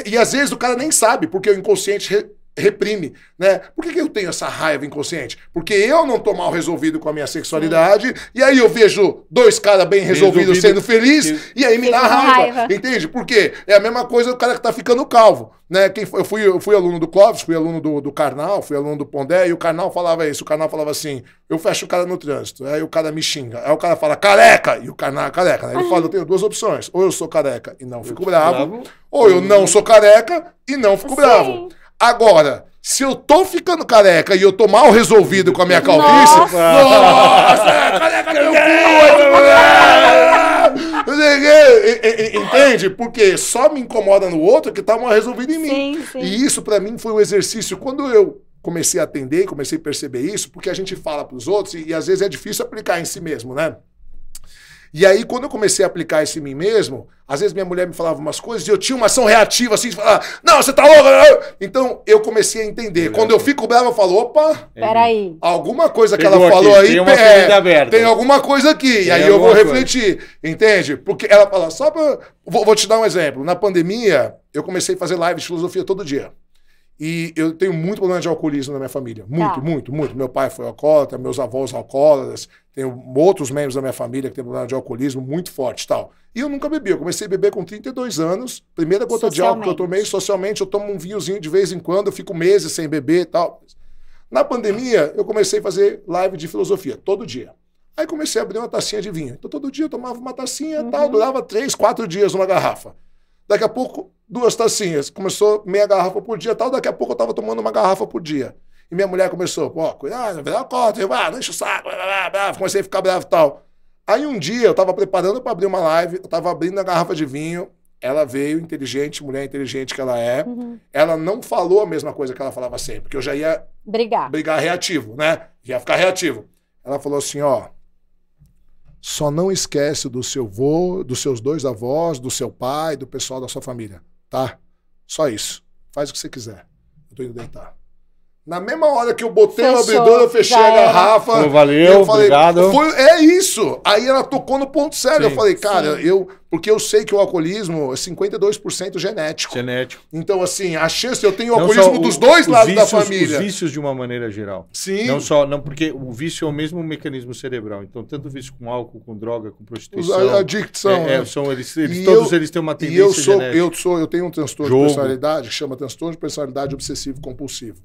E às vezes o cara nem sabe, porque o inconsciente reprime, né? Por que eu tenho essa raiva inconsciente? Porque eu não tô mal resolvido com a minha sexualidade, e aí eu vejo 2 caras bem resolvidos sendo felizes, e aí me dá raiva. Entende? Por quê? É a mesma coisa do cara que tá ficando calvo, né? Eu fui aluno do Clóvis, fui aluno do Karnal, fui aluno do Pondé, e o Karnal falava isso. O Karnal falava assim, eu fecho o cara no trânsito, aí o cara me xinga, aí o cara fala careca, e o Karnal é careca, né? Ele fala, eu tenho 2 opções, ou eu sou careca e não fico bravo, ou eu não sou careca e não fico bravo. Agora, se eu tô ficando careca e eu tô mal resolvido com a minha calvície... Nossa, careca meu cu! Entende? Porque só me incomoda no outro que tá mal resolvido em mim. Sim. E isso pra mim foi um exercício. Quando eu comecei a atender, comecei a perceber isso, porque a gente fala pros outros e às vezes é difícil aplicar em si mesmo, né? E aí, quando eu comecei a aplicar isso em mim mesmo, às vezes minha mulher me falava umas coisas e eu tinha uma ação reativa, assim, de falar, não, você tá louco! Então, eu comecei a entender. Quando eu fico bravo, eu falo, opa, peraí. Alguma coisa que ela falou aqui, aí, tem uma ferida aberta. Tem alguma coisa aqui. E aí eu vou refletir, entende? Porque ela fala, só pra... Vou te dar um exemplo. Na pandemia, eu comecei a fazer live de filosofia todo dia. E eu tenho muito problema de alcoolismo na minha família. Muito. Meu pai foi alcoólatra, meus avós alcoólatras. Tenho outros membros da minha família que têm problema de alcoolismo muito forte e tal. E eu nunca bebi. Eu comecei a beber com 32 anos. Primeira gota de álcool que eu tomei socialmente. Eu tomo um vinhozinho de vez em quando. Eu fico meses sem beber e tal. Na pandemia, eu comecei a fazer live de filosofia todo dia. Aí comecei a abrir uma tacinha de vinho. Então todo dia eu tomava uma tacinha e tal. Durava 3, 4 dias uma garrafa. Daqui a pouco, 2 tacinhas. Começou meia garrafa por dia e tal. Daqui a pouco eu tava tomando uma garrafa por dia. E minha mulher começou, cuidado, não enche o saco, comecei a ficar bravo e tal. Aí um dia eu tava preparando para abrir uma live, eu tava abrindo a garrafa de vinho, ela veio, inteligente, mulher inteligente que ela é, ela não falou a mesma coisa que ela falava sempre, porque eu já ia brigar reativo, né? Ia ficar reativo. Ela falou assim, só não esquece do seu vô, dos seus 2 avós, do seu pai, do pessoal da sua família, tá? Só isso. Faz o que você quiser. Eu tô indo deitar. Na mesma hora que eu botei o abridor, eu fechei a garrafa. Valeu, eu falei, obrigado. É isso. Aí ela tocou no ponto sério. Eu falei, cara, porque eu sei que o alcoolismo é 52% genético. Então, assim, a chance, eu tenho alcoolismo dos 2 lados da família. Os vícios de uma maneira geral. Sim. Não, porque o vício é o mesmo mecanismo cerebral. Então, tanto vício com álcool, com droga, com prostituição. A adicção. Todos eles têm uma tendência genética. Eu tenho um transtorno de personalidade que chama transtorno de personalidade obsessivo compulsivo.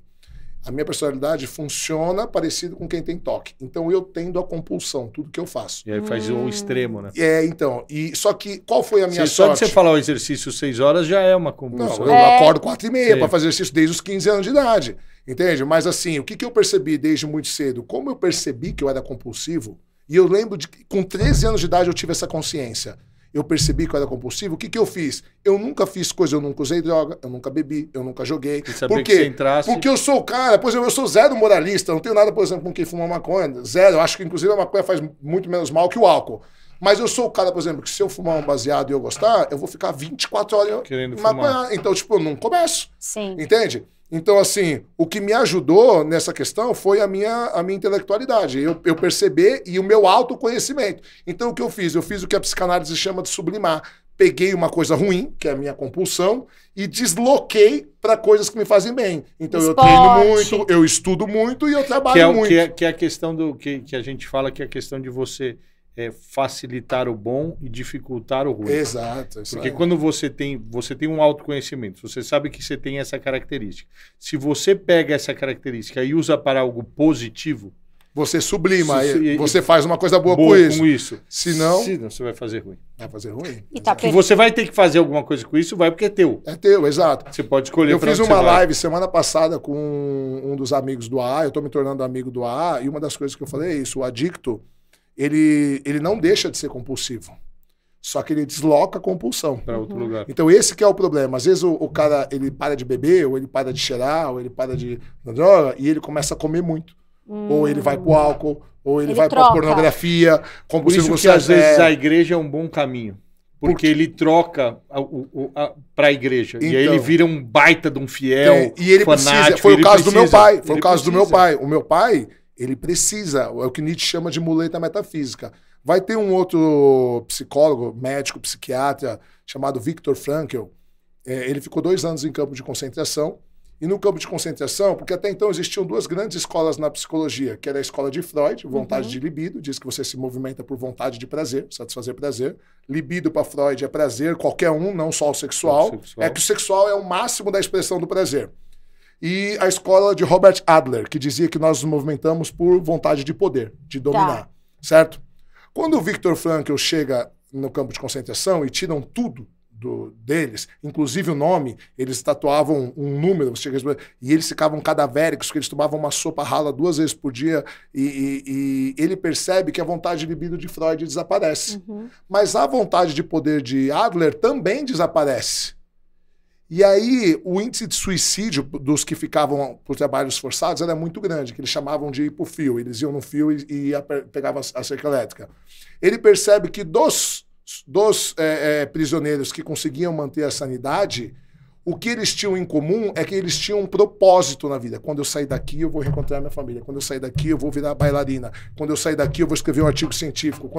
A minha personalidade funciona parecido com quem tem toque. Então eu tendo a compulsão, tudo que eu faço. E aí faz o extremo, né? Então. Só que qual foi a minha sorte? Só de você falar o exercício 6 horas já é uma compulsão. Não, eu acordo 4h30 para fazer exercício desde os 15 anos de idade. Entende? Mas assim, o que eu percebi desde muito cedo? Como eu percebi que eu era compulsivo, e eu lembro de que com 13 anos de idade eu tive essa consciência. Eu percebi que eu era compulsivo, o que eu fiz? Eu nunca fiz coisa, eu nunca usei droga, eu nunca bebi, eu nunca joguei. Por quê? Porque eu sou o cara, por exemplo, eu sou zero moralista, não tenho nada, por exemplo, com quem fuma maconha, zero. Eu acho que, inclusive, a maconha faz muito menos mal que o álcool. Mas eu sou o cara, por exemplo, que se eu fumar um baseado e eu gostar, eu vou ficar 24 horas querendo fumar. Então, tipo, eu não começo. Sim. Entende? Então, assim, o que me ajudou nessa questão foi a minha intelectualidade, eu perceber e o meu autoconhecimento. Então, o que eu fiz? Eu fiz o que a psicanálise chama de sublimar. Peguei uma coisa ruim, que é a minha compulsão, e desloquei para coisas que me fazem bem. Então, eu treino muito, eu estudo muito e eu trabalho muito. Que é a questão do que a gente fala, que é a questão de você facilitar o bom e dificultar o ruim. Exato. Porque quando você tem um autoconhecimento, você sabe que você tem essa característica. Se você pega essa característica e usa para algo positivo, você sublima, você faz uma coisa boa com isso. Senão você vai fazer ruim. Vai fazer ruim. Que você vai ter que fazer alguma coisa com isso, vai porque é teu. É teu, exato. Você pode escolher. Eu fiz uma live semana passada com um dos amigos do AA, eu estou me tornando amigo do AA, e uma das coisas que eu falei é isso, o adicto, ele não deixa de ser compulsivo. Só que ele desloca a compulsão. Para outro lugar. Então esse que é o problema. Às vezes o cara, ele para de beber, ou ele para de cheirar, ou ele para de droga, e ele começa a comer muito. ou ele vai pro álcool, ou ele vai pra pornografia. Por isso que às vezes a igreja é um bom caminho. Porque ele troca para a igreja. Então, e aí ele vira um baita de um fiel, e ele fanático. Precisa, foi o caso do meu pai. Foi o caso do meu pai. O meu pai, ele precisa, é o que Nietzsche chama de muleta metafísica. Vai ter um outro psicólogo, médico, psiquiatra, chamado Viktor Frankl. Ele ficou 2 anos em campo de concentração. E no campo de concentração, porque até então existiam 2 grandes escolas na psicologia, que era a escola de Freud, vontade de libido, diz que você se movimenta por vontade de prazer, satisfazer prazer. Libido para Freud é prazer, qualquer um, não só o sexual. É que o sexual é o máximo da expressão do prazer. E a escola de Robert Adler, que dizia que nós nos movimentamos por vontade de poder, de dominar, certo? Quando o Viktor Frankl chega no campo de concentração e tiram tudo deles, inclusive o nome, eles tatuavam um número, e eles ficavam cadavéricos, porque eles tomavam uma sopa rala 2 vezes por dia, e ele percebe que a vontade de libido de Freud desaparece. Mas a vontade de poder de Adler também desaparece. E aí o índice de suicídio dos que ficavam por trabalhos forçados era muito grande, que eles chamavam de ir pro fio. Eles iam no fio e pegavam a cerca elétrica. Ele percebe que dos prisioneiros que conseguiam manter a sanidade, o que eles tinham em comum é que eles tinham um propósito na vida. Quando eu sair daqui, eu vou reencontrar minha família. Quando eu sair daqui, eu vou virar bailarina. Quando eu sair daqui, eu vou escrever um artigo científico.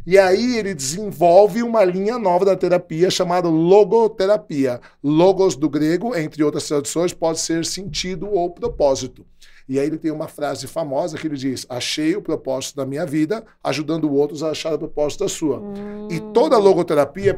E aí ele desenvolve uma linha nova da terapia chamada logoterapia. Logos do grego, entre outras traduções, pode ser sentido ou propósito. E aí ele tem uma frase famosa que ele diz: achei o propósito da minha vida, ajudando outros a achar o propósito da sua. E toda a logoterapia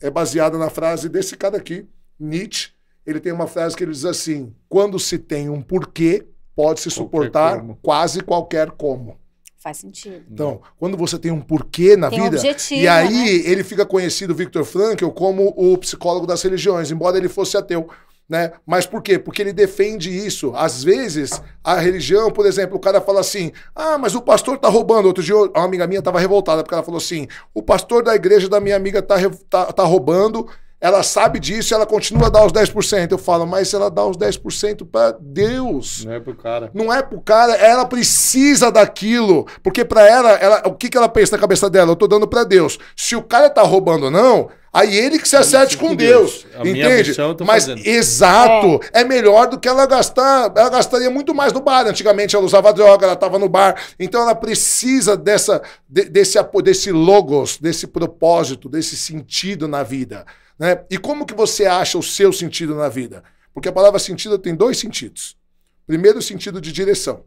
é baseada na frase desse cara aqui, Nietzsche. Ele tem uma frase que ele diz assim: quando se tem um porquê, pode-se suportar quase qualquer como. Faz sentido. Então, quando você tem um porquê na vida, objetivo, e aí ele fica conhecido, Viktor Frankl, como o psicólogo das religiões, embora ele fosse ateu. Né? Mas por quê? Porque ele defende isso. Às vezes, a religião, por exemplo, o cara fala assim: ah, mas o pastor tá roubando. Outro dia, uma amiga minha tava revoltada, porque ela falou assim: o pastor da igreja da minha amiga tá roubando, ela sabe disso e ela continua a dar os 10%. Eu falo, mas se ela dá os 10% para Deus. Não é pro cara. Não é pro cara, ela precisa daquilo. Porque para ela, o que ela pensa na cabeça dela? Eu tô dando para Deus. Se o cara tá roubando ou não, aí ele que se acerte com Deus. Entende? Mas fazendo. Exato. É melhor do que ela gastar. Ela gastaria muito mais no bar. Antigamente ela usava droga, ela estava no bar. Então ela precisa desse logos, desse propósito, desse sentido na vida. Né? E como que você acha o seu sentido na vida? Porque a palavra sentido tem 2 sentidos. Primeiro, o sentido de direção.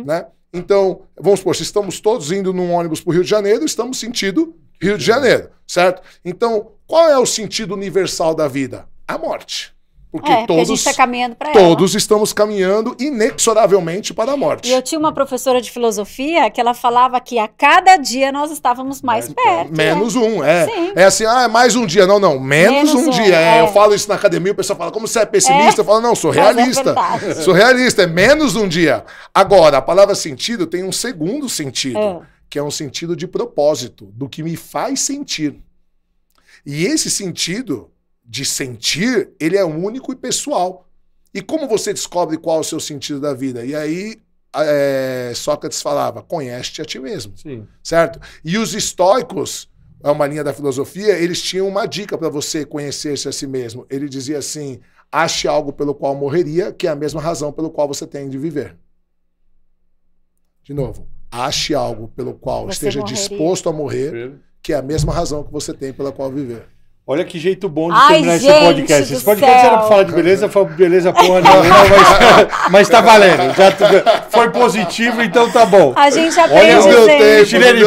Né? Então, vamos supor, se estamos todos indo num ônibus para o Rio de Janeiro, estamos sentido Rio de Janeiro, certo? Então, qual é o sentido universal da vida? A morte. Porque a gente tá caminhando para todos estamos caminhando inexoravelmente para a morte. E eu tinha uma professora de filosofia que ela falava que a cada dia nós estávamos mais perto. Menos um, É assim, é mais um dia. Não, menos um dia. Eu falo isso na academia, o pessoal fala, como você é pessimista? Eu falo, não, sou realista. Sou realista, é menos um dia. Agora, a palavra sentido tem um segundo sentido, que é um sentido de propósito, do que me faz sentir. E esse sentido de sentir, ele é único e pessoal. E como você descobre qual é o seu sentido da vida? E aí, Sócrates falava, conhece-te a ti mesmo. Sim. Certo? E os estoicos, é uma linha da filosofia, eles tinham uma dica para você conhecer-se a si mesmo. Ele dizia assim, ache algo pelo qual morreria, que é a mesma razão pelo qual você tem de viver. De novo, ache algo pelo qual você esteja disposto a morrer, que é a mesma razão que você tem pela qual viver. Olha que jeito bom de terminar esse podcast. Esse podcast era pra falar de beleza, foi beleza porra nenhuma, mas tá valendo. Já foi positivo, então tá bom. A gente aprende. Chilene,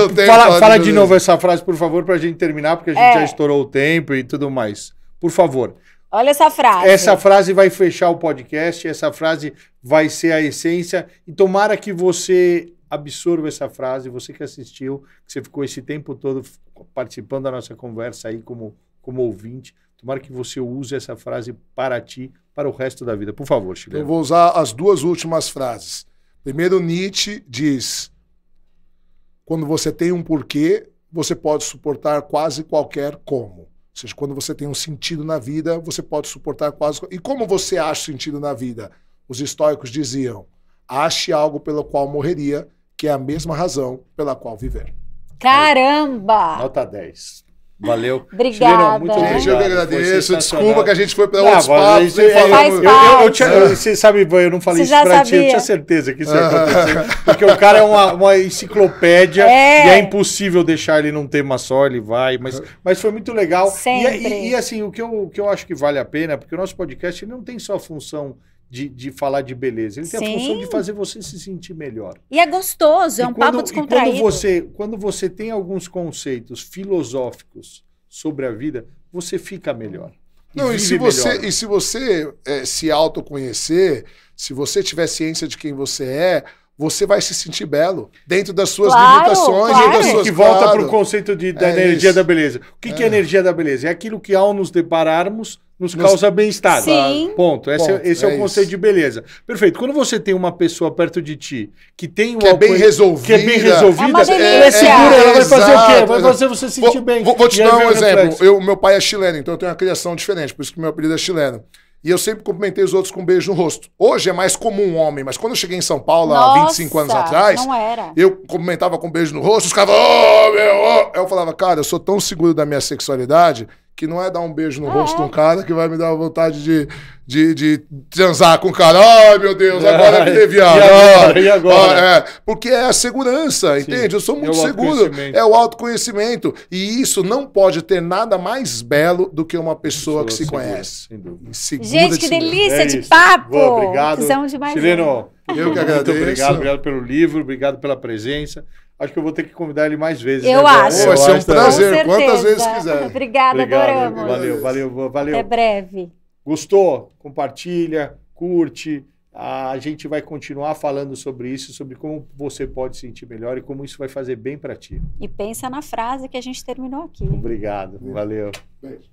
fala de novo essa frase, por favor, pra gente terminar, porque a gente já estourou o tempo e tudo mais. Por favor. Olha essa frase. Essa frase vai fechar o podcast, essa frase vai ser a essência. E tomara que você absorva essa frase, você que assistiu, que você ficou esse tempo todo participando da nossa conversa aí como ouvinte, tomara que você use essa frase para ti, para o resto da vida. Por favor, Chilene. Eu vou usar as 2 últimas frases. Primeiro, Nietzsche diz, quando você tem um porquê, você pode suportar quase qualquer como. Ou seja, quando você tem um sentido na vida, você pode suportar quase... E como você acha sentido na vida? Os estoicos diziam, Ache algo pelo qual morreria, que é a mesma razão pela qual viver. Caramba! Nota 10. Valeu. Obrigada. Chileno, muito obrigado. Gente, eu que agradeço. Desculpa que a gente foi para outros papos. Você sabe, eu não falei isso pra ti, eu tinha certeza que isso ia acontecer. Porque o cara é uma enciclopédia e é impossível deixar ele num tema só, ele vai. Mas foi muito legal. Sempre. E assim, o que eu acho que vale a pena, porque o nosso podcast não tem só a função de falar de beleza. Ele tem a função de fazer você se sentir melhor. E é gostoso, é um papo descontraído. Quando você tem alguns conceitos filosóficos sobre a vida, você fica melhor. E se você se autoconhecer, se você tiver ciência de quem você vai se sentir belo dentro das suas limitações. Claro. Das suas, volta para o conceito da energia da beleza. O que é energia da beleza? É aquilo que, ao nos depararmos, nos causa bem-estar. Sim. Ponto. Esse é o conceito de beleza. Perfeito. Quando você tem uma pessoa perto de ti que tem que é bem resolvida, ela é segura, ela vai fazer o quê? Vai fazer você se sentir bem. Vou te dar um exemplo. Meu pai é chileno, então eu tenho uma criação diferente, por isso que meu apelido é chileno. E eu sempre cumprimentei os outros com um beijo no rosto. Hoje é mais comum um homem, mas quando eu cheguei em São Paulo há 25 anos atrás, eu cumprimentava com um beijo no rosto, os caras falavam, eu falava, cara, eu sou tão seguro da minha sexualidade que não é dar um beijo no rosto de um cara que vai me dar vontade de transar com o cara. Ai, meu Deus, agora me deviar. E agora? Porque é a segurança, entende? Eu sou muito seguro. É o autoconhecimento. E isso não pode ter nada mais belo do que uma pessoa que se conhece. Gente, que delícia de papo! Boa, obrigado. Precisamos de mais Chileno, eu que agradeço. Muito obrigado pelo livro, obrigado pela presença. Acho que eu vou ter que convidar ele mais vezes. Eu acho. Vai ser um prazer, quantas vezes quiser. Obrigada, adoramos. Valeu. Até breve. Gostou? Compartilha, curte. A gente vai continuar falando sobre isso, sobre como você pode se sentir melhor e como isso vai fazer bem para ti. E pensa na frase que a gente terminou aqui. Obrigado, valeu. Beijo.